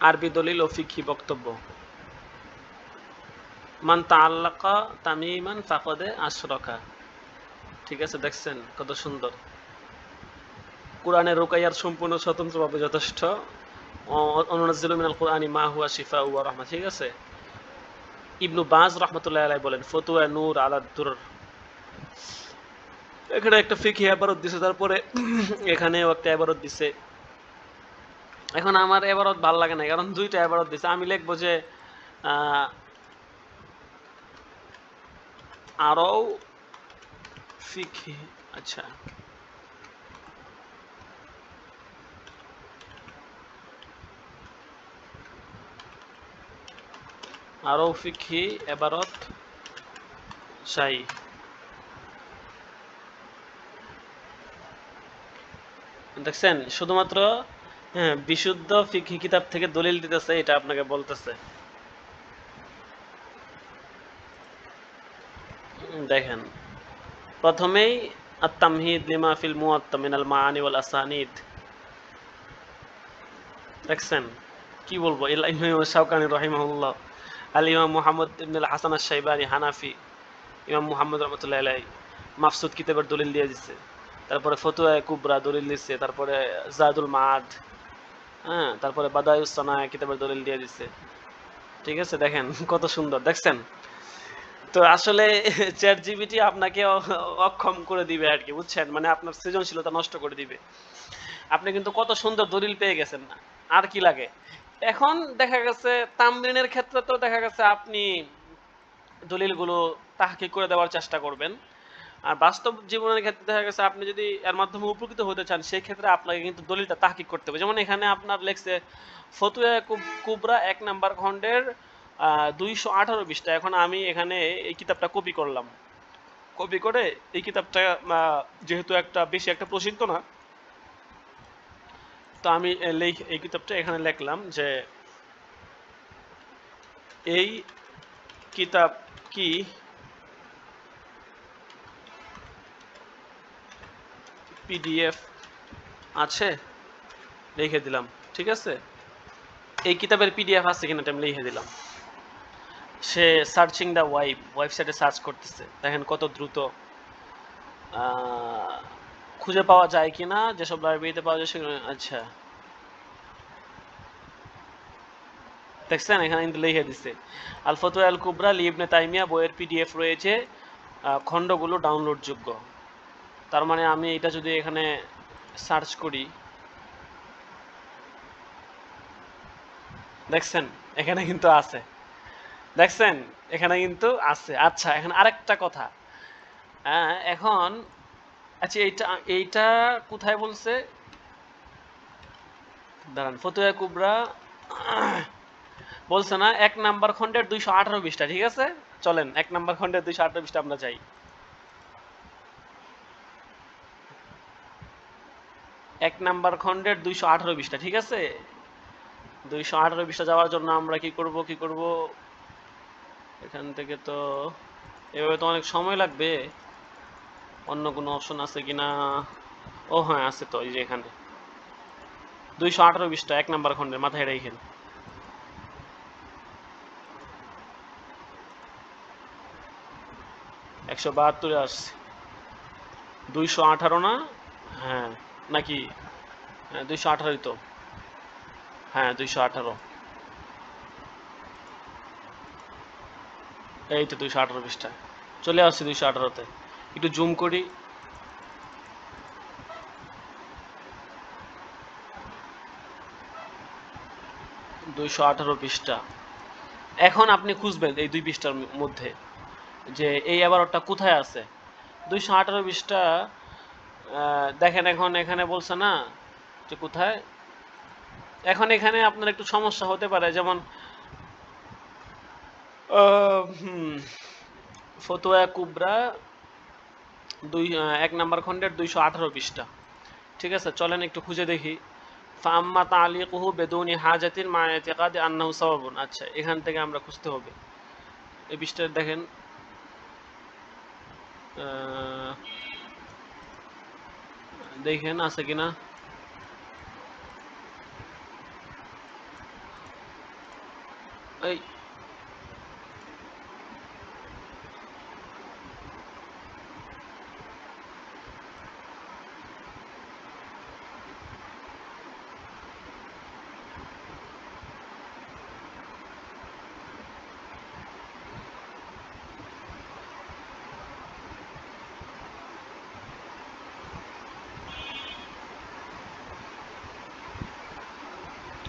আরবি দলিল ও ফিকহি বক্তব্য। মান তাআল্লাকা তামিমান ফাকাদে আশরাকা, ঠিক আছে, দেখছেন কত সুন্দর। কোরআনের রুকাইয়ার সম্পূর্ণ স্বতন্ত্রভাবে যথেষ্ট। অনুনাজ্জিলু মিনাল কুরআনি মা হুয়া শিফাউ ওয়া রাহমা, ঠিক আছে। ইবনু বাজ রাহমাতুল্লাহি আলাইহি বলেন ফতুয়া নূর আলা দুর, এখানে একটা ফিকহি ইবারত দিছে, তারপরে এখানেও একটা ইবারত দিছে। এখন আমার ইবারত ভালো লাগে না, কারণ দুইটা ইবারত দিছে। আমি লিখবো যে আরও ফিকহি, আচ্ছা আরও ফিকহি ইবারত চাই, দেখছেন শুধুমাত্র হ্যাঁ বিশুদ্ধ ফিকহি কিতাব থেকে দলিল দিতেছে, এটা আপনাকে বলতেছে। দেখেন প্রথমেই আত-তামহিদ লিমা ফিল মুওয়াত্তা মিনাল মাআনি ওয়াল আসানিদ, দেখছেন কি বলবো, ইমাম শাওকানি রাহিমাহুল্লাহ, আল ইমাম মুহাম্মদ ইবনে আল হাসান আশ-শাইবানি হানাফি, ইমাম মুহাম্মদ রাহমাতুল্লাহি আলাইহি মাফসুদ কিতাবের দলিল দিয়ে দিচ্ছে, তারপরে ফতুয়া কুবরা দলিল দিচ্ছে, তারপরে জাদুল মাআদ, হ্যাঁ, তারপরে বাদায়ুস সানায়া কিতাবের দলিল দিয়ে দিচ্ছে, ঠিক আছে। দেখেন কত সুন্দর, দেখছেন। তো আসলে চ্যাট জিপিটি আপনাকে অক্ষম করে দিবে আর কি, বুঝছেন, মানে আপনার সৃজনশীলতা নষ্ট করে দিবে। আপনি কিন্তু কত সুন্দর দলিল পেয়ে গেছেন না, আর কি লাগে। এখন দেখা গেছে তামরিনের ক্ষেত্রে তো দেখা গেছে আপনি দলিলগুলো তাহকিক করে দেওয়ার চেষ্টা করবেন, আর বাস্তব জীবনের ক্ষেত্রে দেখা গেছে আপনি যদি এর মাধ্যমে উপকৃত হতে চান সেই ক্ষেত্রে আপনাকে কিন্তু দলিলটা তাহকিক করতে হবে। যেমন এখানে আপনার লেখছে ফতুয়া কুবরা ১ নাম্বার খণ্ডের ২১৮ পৃষ্ঠা। এখন আমি এখানে এই কিতাবটা কপি করলাম। কপি করে এই কিতাবটা যেহেতু বেশি একটা প্রসিদ্ধ না, তো আমি এই কিতাবটা এখানে লিখলাম যে এই কিতাব কি পিডিএফ আছে, লিখে দিলাম। ঠিক আছে, এই কিতাবের পিডিএফ আছে কিনা আমি লিখে দিলাম। সে সার্চিং দ্য ওয়েবসাইটে সার্চ করতেছে, দেখেন কত দ্রুত খুঁজে পাওয়া যায় কিনা, যেসব লাইব্রেরিতে পাওয়া যায় সেগুলো। আচ্ছা, দেখছেন এখানে কিন্তু লিখে দিচ্ছে আল ফতোয়া আল কুবরা লি ইবনে তাইমিয়া বইয়ের পিডিএফ রয়েছে, খণ্ডগুলো ডাউনলোডযোগ্য। তার মানে আমি এটা যদি এখানে সার্চ করি, দেখছেন এখানে কিন্তু আছে, দেখছেন এখানে কিন্তু আছে। আচ্ছা, এখন আরেকটা কথা, এখন আচ্ছা এইটা কোথায় বলছে, দাঁড়ান, ফতুয়া কুবরা বলছে না ১ নাম্বার খণ্ডের ২১৮ পৃষ্ঠা। ঠিক আছে, চলেন ১ নাম্বার খণ্ডের ২১৮ পৃষ্ঠা আমরা যাই। ১ নাম্বার খণ্ডের ২১৮ পৃষ্ঠা। ঠিক আছে, ২১৮ পৃষ্ঠা যাওয়ার জন্য আমরা কি করব, এখান থেকে তো এভাবে তো অনেক সময় লাগবে। অন্য কোনো অপশন আছে কিনা? ও হ্যাঁ, আছে তো, এই যে এখানে ২১৮ পৃষ্ঠা ১ নাম্বার খণ্ডের, মাথায় রেখেন। ১৭২ আসছে, ২১৮ না? হ্যাঁ, নাকি? হ্যাঁ, ২১৮ই তো। হ্যাঁ, ২১৮। এই তো ২১৮ পৃষ্ঠা চলে আসছে। ২১৮তে একটু জুম করি। ২১৮ পৃষ্ঠা। এখন আপনি খুঁজবেন এই ২ পৃষ্ঠার মধ্যে যে এই এবারটা কোথায় আছে। ২১৮ পৃষ্ঠা দেখেন, এখন এখানে বলছে না যে কোথায়। এখন এখানে আপনার একটু সমস্যা হতে পারে, যেমন ফতোয়া কুবরা ১ নাম্বার খণ্ডের ২১৮ পৃষ্ঠা। ঠিক আছে, চলেন একটু খুঁজে দেখি। ফাম্মা তালিকুহু বেদুনি হাজাতিন মা ইতিকাদি আন্নাহু সাওয়াবুন। আচ্ছা, এখান থেকে আমরা খুঁজতে হবে। এই পৃষ্ঠা দেখেন, দেখেন আছে কিনা। এই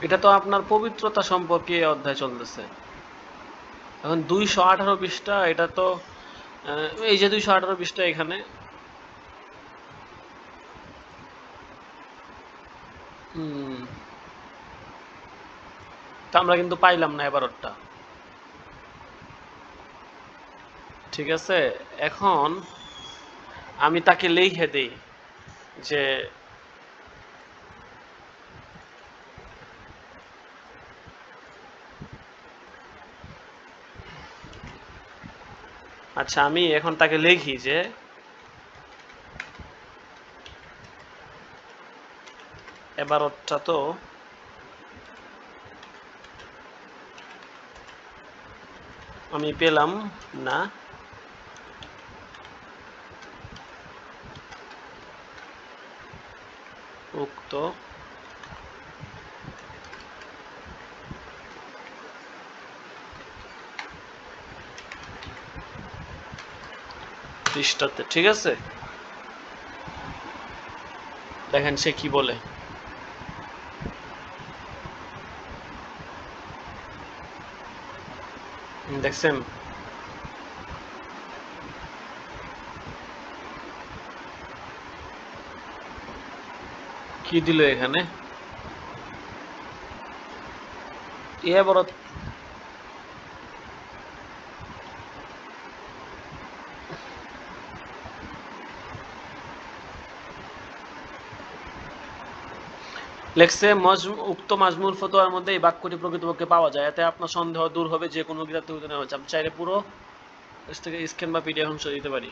এটা তো আপনার পবিত্রতা সম্পর্কে অধ্যায় চলতেছে। এখন ২১৮ পৃষ্ঠা, এটা তো এই যে ২১৮ পৃষ্ঠা এখানে। তা আমরা কিন্তু পাইলাম না এবারটা। ঠিক আছে, এখন আমি তাকে লিখে দেই যে আচ্ছা, আমি এখন তাকে লিখি যে এবারটা তো আমি পেলাম না, উক্ত পৃষ্ঠাতে। ঠিক আছে, দেখেন সে কি বলে। দেখছেন, কি দিল এখানে? এবার লেখছে উক্ত মাজমুল ফতোয়ার মধ্যে এই বাক্যটি প্রকৃতপক্ষে পাওয়া যায়, এতে আপনার সন্দেহ দূর হবে যে কোনো কিতাব থেকে নেওয়া হচ্ছে। আমি চাইলে পুরো থেকে স্ক্যান বা পিডিএফ অংশ দিতে পারি।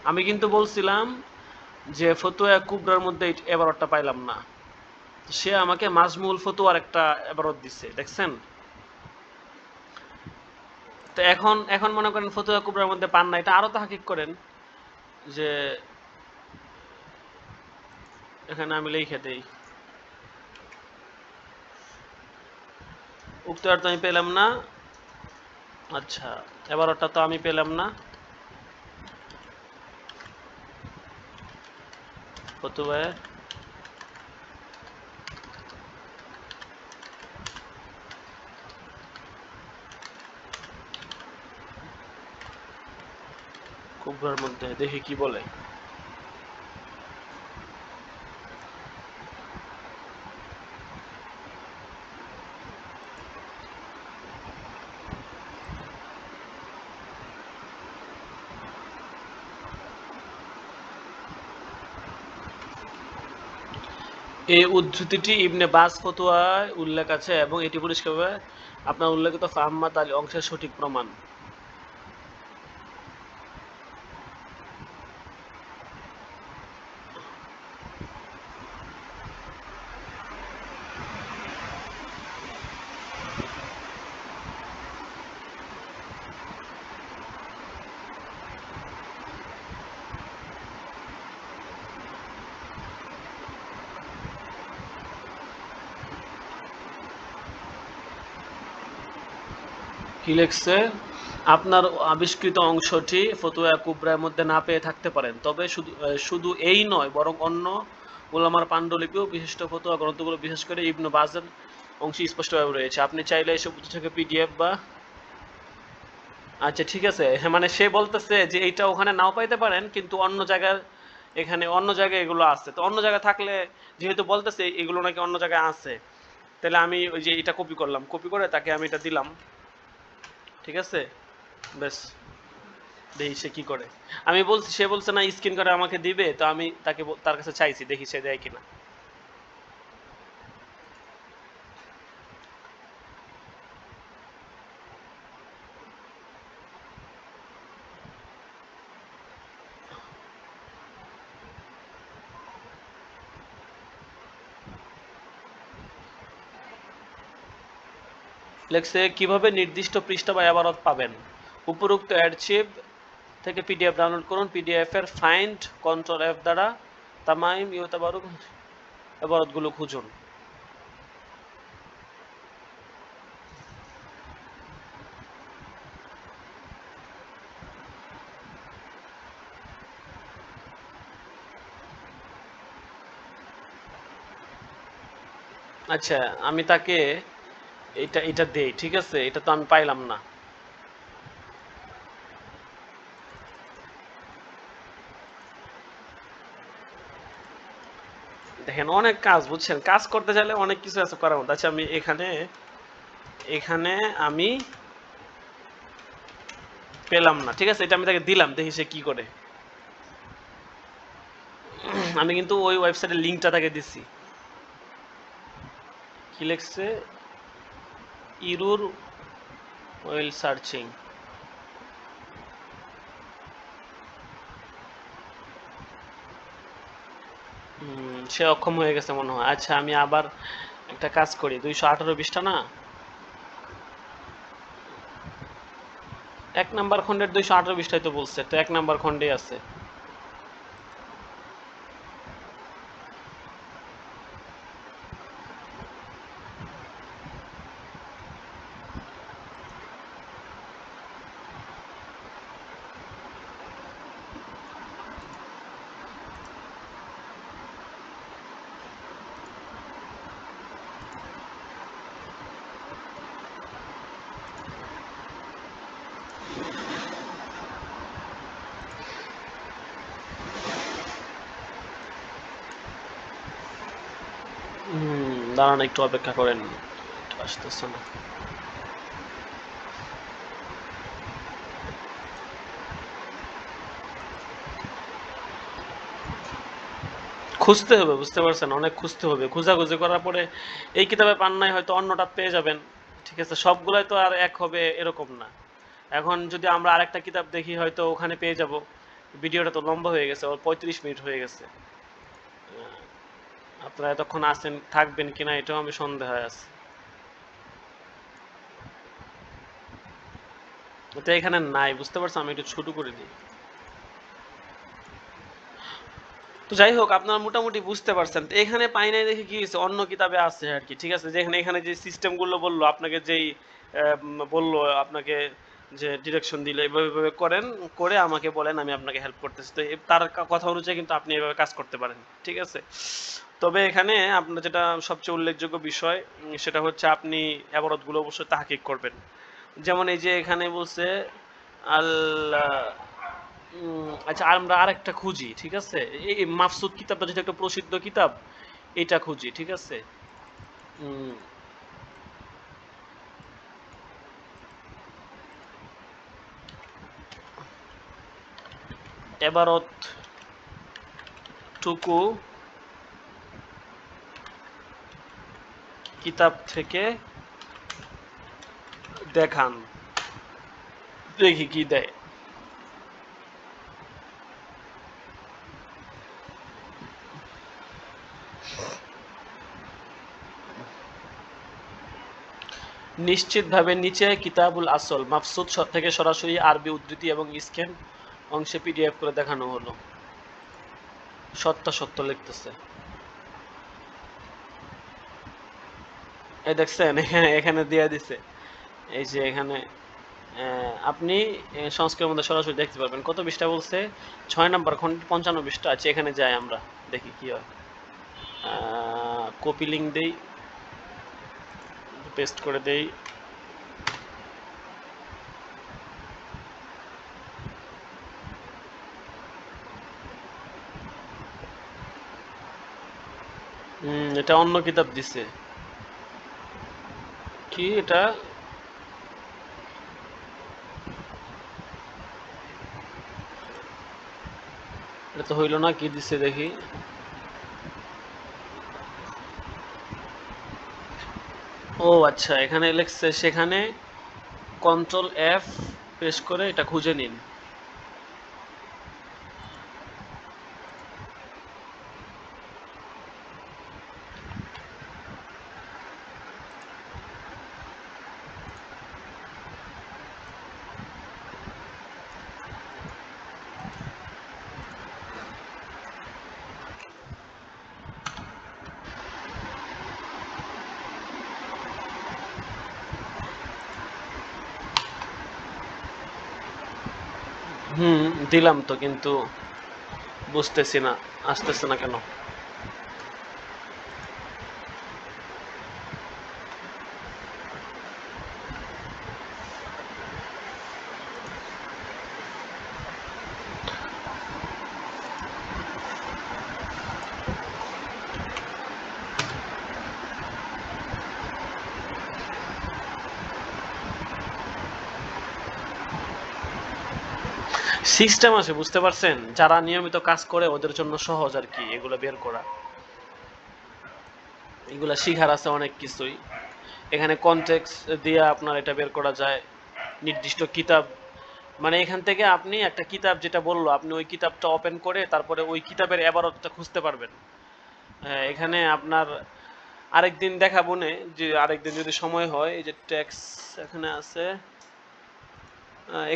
আমি কিন্তু বলছিলাম যে ফতোয়া কুবরার মধ্যে এবারটা পাইলাম না, সে আমাকে মাজমুল ফতোয়ার একটা এবারত দিচ্ছে, দেখছেন? তো এখন মনে করেন ফতোয়া কুবরার মধ্যে পান না, এটা আরো তাহকিক করেন যে এখানে আমি লিখে দেই উক্ত অর্থ আমি পেলাম না। আচ্ছা, এবারটা তো আমি পেলাম না। ফতোয়া কুবরার মধ্যে দেখি কি বলে। এই উদ্ধৃতিটি ইবনে বাজ ফতোয়ায় উল্লেখ আছে এবং এটি পরিষ্কারভাবে আপনার উল্লেখিত ফাহমাত আলী অংশের সঠিক প্রমাণ। কি লিখছে? আপনার আবিষ্কৃত অংশটি ফতোয়া কুবরার মধ্যে না পেয়ে থাকতে পারেন, তবে শুধু এই নয় বরং অন্য উলামার পাণ্ডুলিপিও বিশিষ্ট ফতোয়া গ্রন্থগুলো বিশেষ করে ইবনে বাজের অংশে স্পষ্টভাবে রয়েছে। আপনি চাইলে এসব থেকে পিডিএফ বা আচ্ছা ঠিক আছে, হ্যাঁ মানে সে বলতেছে যে এইটা ওখানে নাও পাইতে পারেন কিন্তু অন্য জায়গায়, এখানে অন্য জায়গায় এগুলো আছে, তো অন্য জায়গায় থাকলে যেহেতু বলতেছে এগুলো নাকি অন্য জায়গায় আছে, তাহলে আমি ওই যে এটা কপি করলাম, কপি করে তাকে আমি এটা দিলাম, ঠিক আছে? বেশ, দেখি সে কি করে। আমি বলছি, সে বলছে না স্ক্রিন করে আমাকে দিবে, তো আমি তাকে তার কাছে চাইছি, দেখি সে দেয় কিনা। লেখছে কিভাবে নির্দিষ্ট পৃষ্ঠা বা এবারত পাবেন। উপরোক্ত অ্যাডচিভ থেকে পিডিএফ ডাউনলোড করুন। পিডিএফ এর ফাইন্ড কন্ট্রোল এফ দ্বারা তামাইম ইউতাবারুক এবারতগুলো খুঁজুন। আচ্ছা, আমি তাকে এটা দেই, ঠিক আছে? এটা তো আমি পাইলাম না। দেখেন অনেক কাজ, বুঝছেন? কাজ করতে চাইলে অনেক কিছু আছে করার মধ্যে। আচ্ছা, আমি এখানে আমি পেলাম না, ঠিক আছে? এটা আমি তাকে দিলাম, দেখি সে কি করে। আমি কিন্তু ওই ওয়েবসাইটের লিঙ্কটা তাকে দিছি। কি লিখছে? ইরুর ওয়েল সার্চিং। সে অক্ষম হয়ে গেছে মনে হয়। আচ্ছা, আমি আবার একটা কাজ করি, 218 পৃষ্ঠা না, 1 নাম্বার খণ্ডের 218 পৃষ্ঠায় তো বলছে, তো 1 নাম্বার খণ্ডে আছে। দাঁড়ান, একটু অপেক্ষা করেন, আসতেছে না। খুঁজতে হবে, বুঝতে পারছেন, অনেক খুঁজতে হবে। খোঁজাখুঁজি করার পরে এই কিতাবে পান নাই, হয়তো অন্যটা পেয়ে যাবেন। ঠিক আছে, সবগুলাই তো আর এক হবে এরকম না। এখন যদি আমরা আরেকটা কিতাব দেখি, হয়তো ওখানে পেয়ে যাব। ভিডিওটা তো লম্বা হয়ে গেছে, ওর 35 মিনিট হয়ে গেছে। আপনারা এতক্ষণ আছেন, থাকবেন কিনা এটাও আমি সন্দেহ আছে। এটা এখানে নাই, বুঝতে পারছেন, আমি একটু ছোট করে দিই। তো যাই হোক, আপনারা মোটামুটি বুঝতে পারছেন। তো এখানে পাই নাই দেখে কি হয়েছে, অন্য কিতাবে আছে আর কি। ঠিক আছে, যেখানে এখানে যে সিস্টেমগুলো বললো আপনাকে, যেই বললো আপনাকে, যে ডিরেকশন দিলে এভাবে এভাবে করেন, করে আমাকে বলেন, আমি আপনাকে হেল্প করতেছি। তো তার কথা অনুযায়ী কিন্তু আপনি এভাবে কাজ করতে পারেন। ঠিক আছে, তবে এখানে আপনার যেটা সবচেয়ে উল্লেখযোগ্য বিষয়, সেটা হচ্ছে আপনি অবরোধগুলো অবশ্যই তাহকিক করবেন। যেমন এই যে এখানে বলছে আল্লাহ, আচ্ছা, আমরা আরেকটা খুঁজি। ঠিক আছে, এই মাফসুদ কিতাবটা যেটা একটা প্রসিদ্ধ কিতাব, এটা খুঁজি। ঠিক আছে, উম, এবারত টুকু কিতাব থেকে দেখান, দেখি কি দেয়। নিশ্চিতভাবে নিচে কিতাবুল আসল মাফসুদ থেকে সরাসরি আরবি উদ্ধৃতি এবং স্ক্যান অংশে পিডিএফ করে দেখানো হলো। সত্য লিখতেছে। এই দেখছেন, এখানে দিয়ে দিছে। এই যে এখানে আপনি সংস্কৃতের মধ্যে সরাসরি দেখতে পারবেন। কত পৃষ্ঠা বলছে? 6 নম্বর খণ্ড 55 পৃষ্ঠা আছে। এখানে যাই আমরা, দেখি কি হয়। কপি লিঙ্ক দেই, পেস্ট করে দেই। এটা অন্য কিতাব দিছে। কি এটা? এটা তো হইল না, কি দিছে দেখি। ও আচ্ছা, এখানে লেখছে, সেখানে কন্ট্রোল এফ প্রেস করে এটা খুঁজে নিন। দিলাম তো, কিন্তু বুঝতেছি না, আসতেছে না কেন। সিস্টেম আছে, বুঝতে পারছেন, যারা নিয়মিত কাজ করে ওদের জন্য সহজ আর কি এগুলো বের করা। এগুলা শিখার আছে অনেক কিছুই। এখানে কনটেক্সট দিয়ে আপনার এটা বের করা যায়। নির্দিষ্ট কিতাব, মানে এখান থেকে আপনি একটা কিতাব যেটা বললো, আপনি ওই কিতাবটা ওপেন করে তারপরে ওই কিতাবের এবারতটা খুঁজতে পারবেন। এখানে আপনার আরেকদিন দেখাবো নে, যে আরেকদিন যদি সময় হয়। এই যে ট্যাক্স এখানে আছে,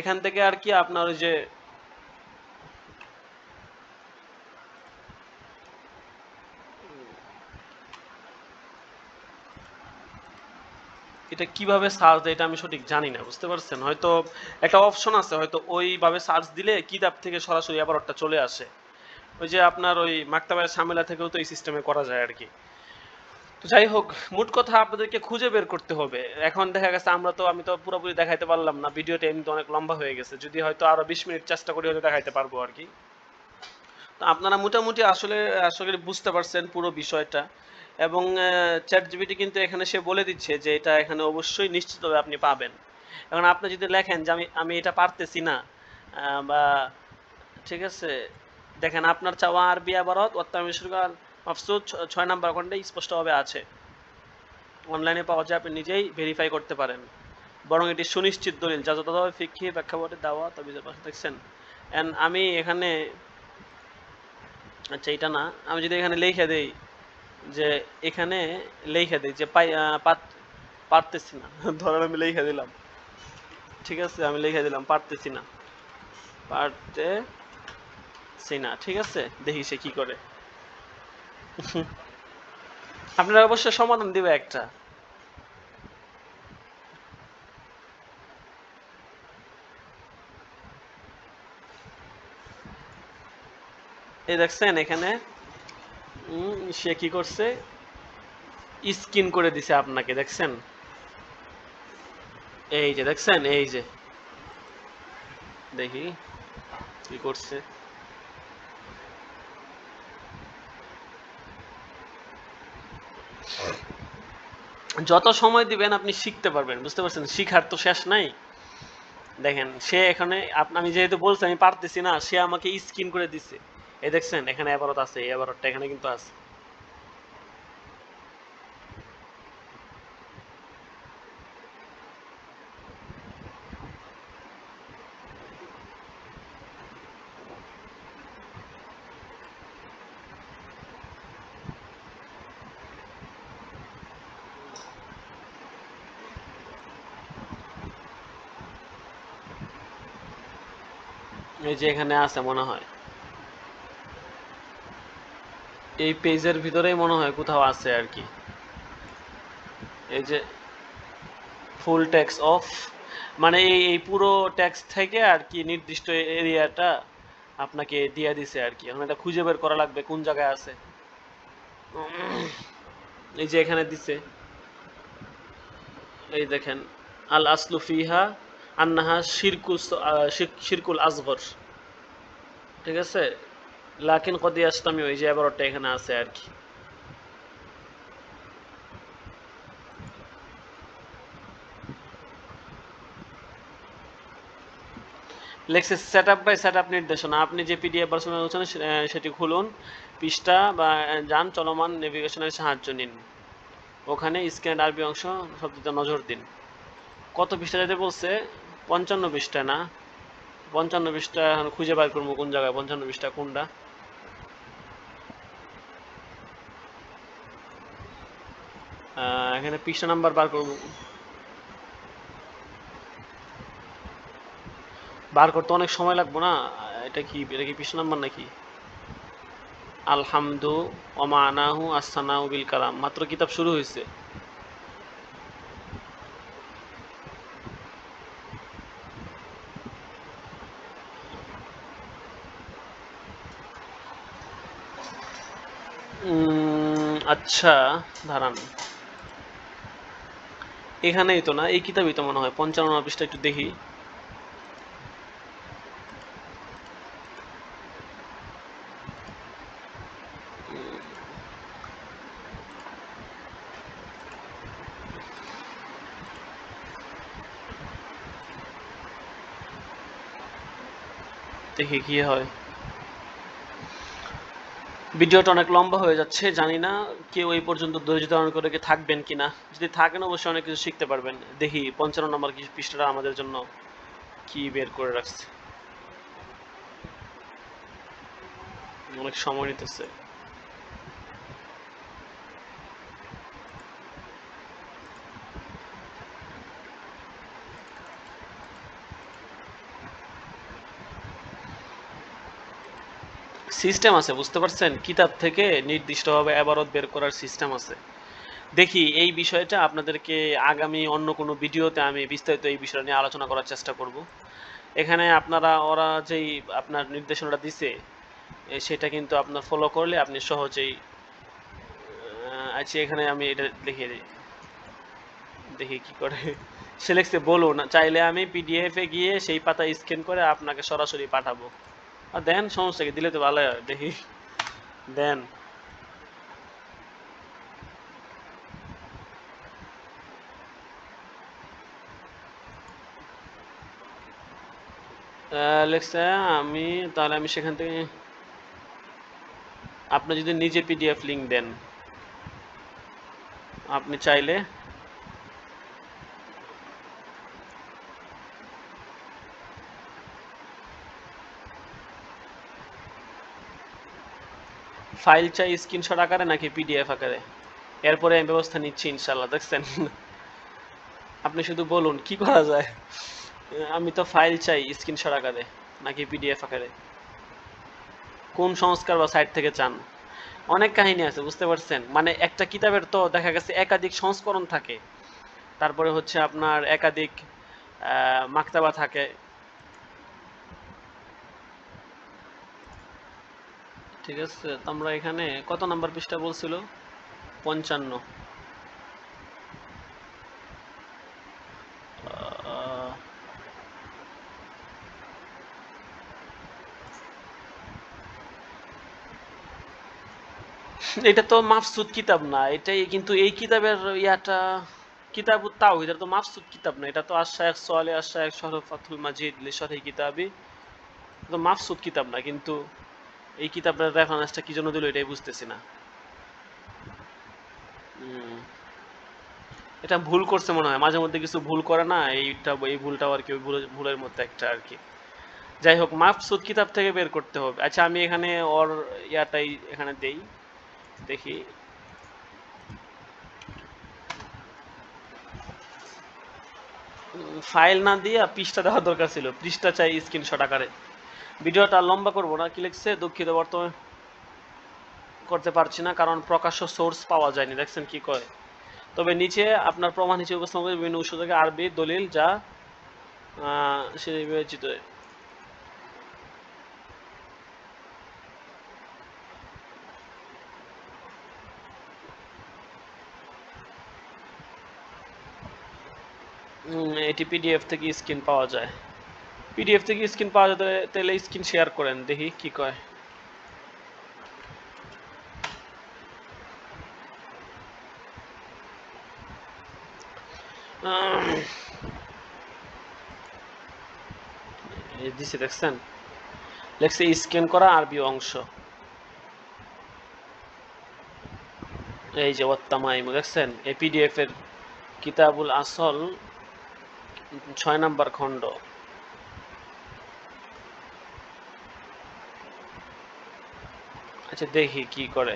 এখান থেকে আর কি আপনার ওই যে এটা কিভাবে সার্চ দেয় এটা আমি সঠিক জানি না, বুঝতে পারছেন। হয়তো একটা অপশন আছে, হয়তো ওইভাবে সার্চ দিলে কিতাব থেকে সরাসরি এবারটা চলে আসে। ওই যে আপনার ওই মাকতাবায় সামেলা থেকেও তো এই সিস্টেমে করা যায় আর কি। তো যাই হোক, মোট কথা আপনাদেরকে খুঁজে বের করতে হবে। এখন দেখা গেছে আমি তো পুরোপুরি দেখাইতে পারলাম না, ভিডিওটা এমনিতে অনেক লম্বা হয়ে গেছে। যদি হয়তো আরো 20 মিনিট চেষ্টা করি হয়তো দেখাইতে পারবো আর কি। তো আপনারা মোটামুটি আসলে আসলে বুঝতে পারছেন পুরো বিষয়টা। এবং চ্যাট জিপিটি কিন্তু এখানে সে বলে দিচ্ছে যে এটা এখানে অবশ্যই নিশ্চিতভাবে আপনি পাবেন। এখন আপনি যদি লেখেন যে আমি এটা পারতেছি না, বা ঠিক আছে, দেখেন আপনার চাওয়া আরবি আবারত ওয়াত্তামিশুরকাল মাফসুদ 6 নাম্বার খণ্ডে স্পষ্টভাবে আছে, অনলাইনে পাওয়া যায়, আপনি নিজেই ভেরিফাই করতে পারেন। বরং এটি সুনিশ্চিত দলিল যা যথাযথভাবে ফিকহি প্রেক্ষাপটে দেওয়া তাবিজের পাশে দেখছেন। এন্ড আমি এখানে, আচ্ছা এটা না, আমি যদি এখানে লিখে দেই যে এখানে লিখে দেই যে পারতেছি না ধরেন আমি লিখে দিলাম, ঠিক আছে, আমি লিখে দিলাম পারতেছি না, পারতেছি না, ঠিক আছে, দেখি সে কি করে। আপনারা অবশ্যই সমাধান দিবে একটা। এই দেখছেন এখানে সে কি করছে, স্ক্রিন করে দিছে আপনাকে, দেখছেন, এই যে দেখছেন, এই যে দেখি কি করছে। যত সময় দিবেন আপনি শিখতে পারবেন, বুঝতে পারছেন, শিখার তো শেষ নাই। দেখেন সে এখানে আমি যেহেতু বলছি আমি পারতেছি না, সে আমাকে স্ক্রিন করে দিছে, এই দেখছেন এখানে এবারত আছে, এই এবারতটা এখানে কিন্তু আছে। এই যে এখানে আছে মনে হয়, এই পেজের ভিতরেই মনে হয় কোথাও আছে আর কি। এই যে ফুল ট্যাক্স অফ, মানে এই পুরো ট্যাক্স থেকে আর কি নির্দিষ্ট এরিয়াটা আপনাকে দিয়ে দিছে আর কি। এখন এটা খুঁজে বের করা লাগবে কোন জায়গায় আছে। এই যে এখানে দিছে, এই দেখেন, আল আসলু ফিহা আন্নাহা শিরকুল আসগর, ঠিক আছে, লাকিন কদ ইয়াস্তামিউ, এই যে এবারটা এখানে আছে আর কি। লেখছে সেটআপ বাই সেটআপ নির্দেশনা, আপনি যে পিডিএফ ভার্সন আছেন সেটি খুলুন, পৃষ্ঠা বা যান, চলমান নেভিগেশনের সাহায্য নিন, ওখানে স্ক্যান আরবি অংশ শব্দতে নজর দিন। কত পৃষ্ঠা যেতে বলছে? 55 পৃষ্ঠা না, 55 পৃষ্ঠা এখন খুঁজে বার করবো কোন জায়গায় 55 পৃষ্ঠা কোনটা। এখানে পৃষ্ঠা নাম্বার বার করবো, বার করতে অনেক সময় লাগবে না। এটা কি পৃষ্ঠা নাম্বার নাকি? আলহামদু ওমানাহু আসানাউ বিল কালাম, মাত্র কিতাব শুরু হয়েছে। আচ্ছা দাঁড়ান, এখানেই তো না, এই কিতাবই তো মনে হয় 55 পৃষ্ঠা, একটু দেখি। দেখি কি হয়। ভিডিওটা অনেক লম্বা হয়ে যাচ্ছে, জানি না কেউ এই পর্যন্ত ধৈর্য ধারণ করে কি থাকবেন কিনা। যদি থাকেন অবশ্যই অনেক কিছু শিখতে পারবেন। দেখি 55 নম্বর পৃষ্ঠাটা আমাদের জন্য কি বের করে রাখছে, অনেক সময় নিতেছে। সিস্টেম আছে, বুঝতে পারছেন, কিতাব থেকে নির্দিষ্টভাবে আবারত বের করার সিস্টেম আছে। দেখি এই বিষয়টা আপনাদেরকে আগামী অন্য কোনো ভিডিওতে আমি বিস্তারিত এই বিষয় নিয়ে আলোচনা করার চেষ্টা করব। এখানে আপনারা ওরা যেই আপনার নির্দেশনাটা দিছে সেটা কিন্তু আপনার ফলো করলে আপনি সহজেই, আচ্ছা এখানে আমি এটা লিখে দিই, দেখি কি করে। সে লিখছে বলুন, চাইলে আমি পিডিএফ এ গিয়ে সেই পাতা স্ক্যান করে আপনাকে সরাসরি পাঠাবো। আর দেন, সমস্যা কি, দিলে তো ভালো হয়, দেখি দেন। লেখছে আমি, তাহলে আমি সেখান থেকে আপনি যদি নিজে পিডিএফ লিংক দেন, আপনি চাইলে ফাইল চাই স্ক্রিনশট আকারে নাকি পিডিএফ আকারে, এরপরে আমি ব্যবস্থা নিচ্ছি ইনশাল্লাহ। দেখছেন, আপনি শুধু বলুন কি করা যায়। আমি তো ফাইল চাই স্ক্রিনশট আকারে নাকি পিডিএফ আকারে, কোন সংস্কার বা সাইট থেকে চান। অনেক কাহিনী আছে, বুঝতে পারছেন। মানে একটা কিতাবের তো দেখা গেছে একাধিক সংস্করণ থাকে, তারপরে হচ্ছে আপনার একাধিক মাকতাবা থাকে। ঠিক আছে, তো আমরা এখানে কত নাম্বার পৃষ্ঠা বলছিল? 55। এটা তো মাফসুদ কিতাব না, এটাই কিন্তু এই কিতাবের ইয়াটা কিতাবুত তাওহীদ, এটা তো মাফসুদ কিতাব না, এটা তো আশ-শাইখ সালেহ আশ-শাইখ শরফ ফাতুল মাজিদ লিশরহি কিতাবি, তো মাফসুদ কিতাব না। কিন্তু এই কিতাবের রেফারেন্সটা কি জন্য দিল এটাই বুঝতেছি না। এটা ভুল করছে মনে হয়, মাঝে মধ্যে কিছু ভুল করে না, এইটা এই ভুলটাও আর কি ওই ভুলের মধ্যে একটা আর কি। যাই হোক, মাফসুদ কিতাব থেকে বের করতে হবে। আচ্ছা, আমি এখানে ওর ইয়াটাই এখানে দেই, দেখি। ফাইল না দিয়ে পৃষ্ঠা দেওয়ার দরকার ছিল, পৃষ্ঠা চাই স্ক্রিনশট আকারে। ভিডিওটা লম্বা করবো না, কি লিখছে দুঃখিত বর্তমানে করতে পারছি না কারণ প্রকাশ্য সোর্স পাওয়া যায়নি। দেখছেন কি কয়, তবে নিচে আপনার প্রমাণ হিসেবে উপস্থাপন করে বিভিন্ন উৎস থেকে আরবি দলিল যা সে বিবেচিত। এটি পিডিএফ থেকে স্ক্রিন পাওয়া যায়, পিডিএফ থেকে স্ক্রিন পাওয়া যেতে তাহলে স্ক্রিন শেয়ার করেন, দেখি কি কয়। দিছে, দেখছেন লেখছে স্ক্যান করা আরবি অংশ, এই যে ওয়াত্তামাইম, দেখছেন এই পিডিএফ এর কিতাবুল আসল 6 নাম্বার খণ্ড। আচ্ছা দেখি কি করে।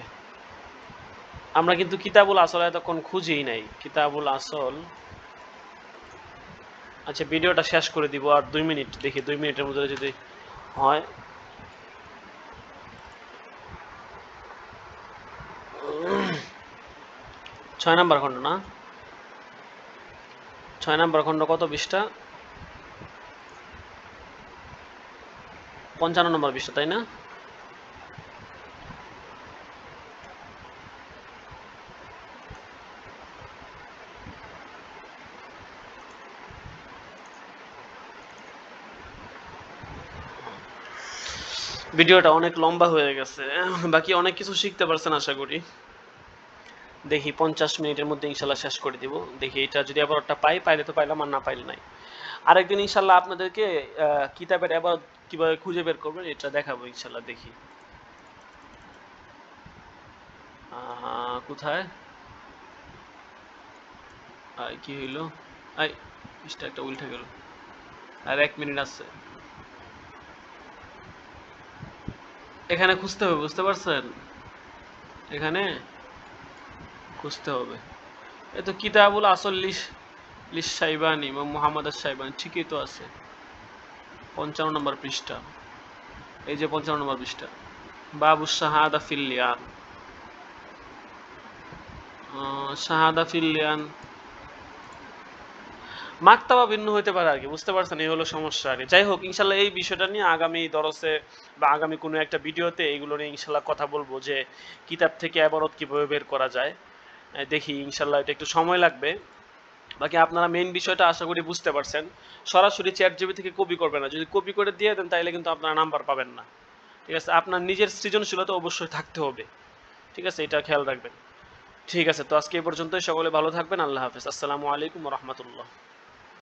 আমরা কিন্তু কিতাবুল আসল এতক্ষণ খুঁজেই নাই, কিতাবুল আসল। আচ্ছা, ভিডিওটা শেষ করে দিব আর 2 মিনিট, দেখি 2 মিনিটের মধ্যে যদি হয়। 6 নাম্বার খণ্ড না, 6 নাম্বার খণ্ড কত পৃষ্ঠা? 55 নম্বর পৃষ্ঠা, তাই না? ভিডিওটা অনেক লম্বা হয়ে গেছে, বাকি অনেক কিছু শিখতে পারছেন আশা করি। দেখি 50 মিনিটের মধ্যে ইনশাল্লাহ শেষ করে দিব। দেখি এটা যদি আবার একটা পাইলে তো পাইলাম, আর না পাইলে নাই। আরেকদিন ইনশাল্লাহ আপনাদেরকে কিতাবের আবার কিভাবে খুঁজে বের করবেন এটা দেখাবো ইনশাল্লাহ। দেখি কোথায় কি হইলো, আই পৃষ্ঠা একটা উল্টে গেল, আর 1 মিনিট আছে। এখানে খুঁজতে হবে, বুঝতে পারছেন, এখানে খুঁজতে হবে। এই তো কিতাবুল আসল লিশ সাইবানি বা মুহাম্মদ সাইবানি, ঠিকই তো আছে, 55 নম্বর পৃষ্ঠা, এই যে 55 নম্বর পৃষ্ঠা, বাবু শাহাদা ফিল লিয়ান, শাহাদা ফিল লিয়ান। মাকতাবা ভিন্ন হইতে পারে আর কি, বুঝতে পারছেন, এই হলো সমস্যা আর কি। যাই হোক, ইনশাল্লাহ এই বিষয়টা নিয়ে আগামী দরসে বা আগামী কোনো একটা ভিডিওতে এইগুলো নিয়ে ইনশাল্লাহ কথা বলবো, যে কিতাব থেকে ইবারত কিভাবে বের করা যায়। দেখি ইনশাল্লাহ, এটা একটু সময় লাগবে। বাকি আপনারা মেইন বিষয়টা আশা করি বুঝতে পারছেন। সরাসরি চ্যাট জিবি থেকে কপি করবেন না, যদি কপি করে দিয়ে দেন তাহলে কিন্তু আপনারা নাম্বার পাবেন না। ঠিক আছে, আপনার নিজের সৃজনশীলতা অবশ্যই থাকতে হবে। ঠিক আছে, এটা খেয়াল রাখবেন। ঠিক আছে, তো আজকে এই পর্যন্তই। সকলে ভালো থাকবেন। আল্লাহ হাফেজ। আসসালামু আলাইকুম ওয়া রাহমাতুল্লাহ।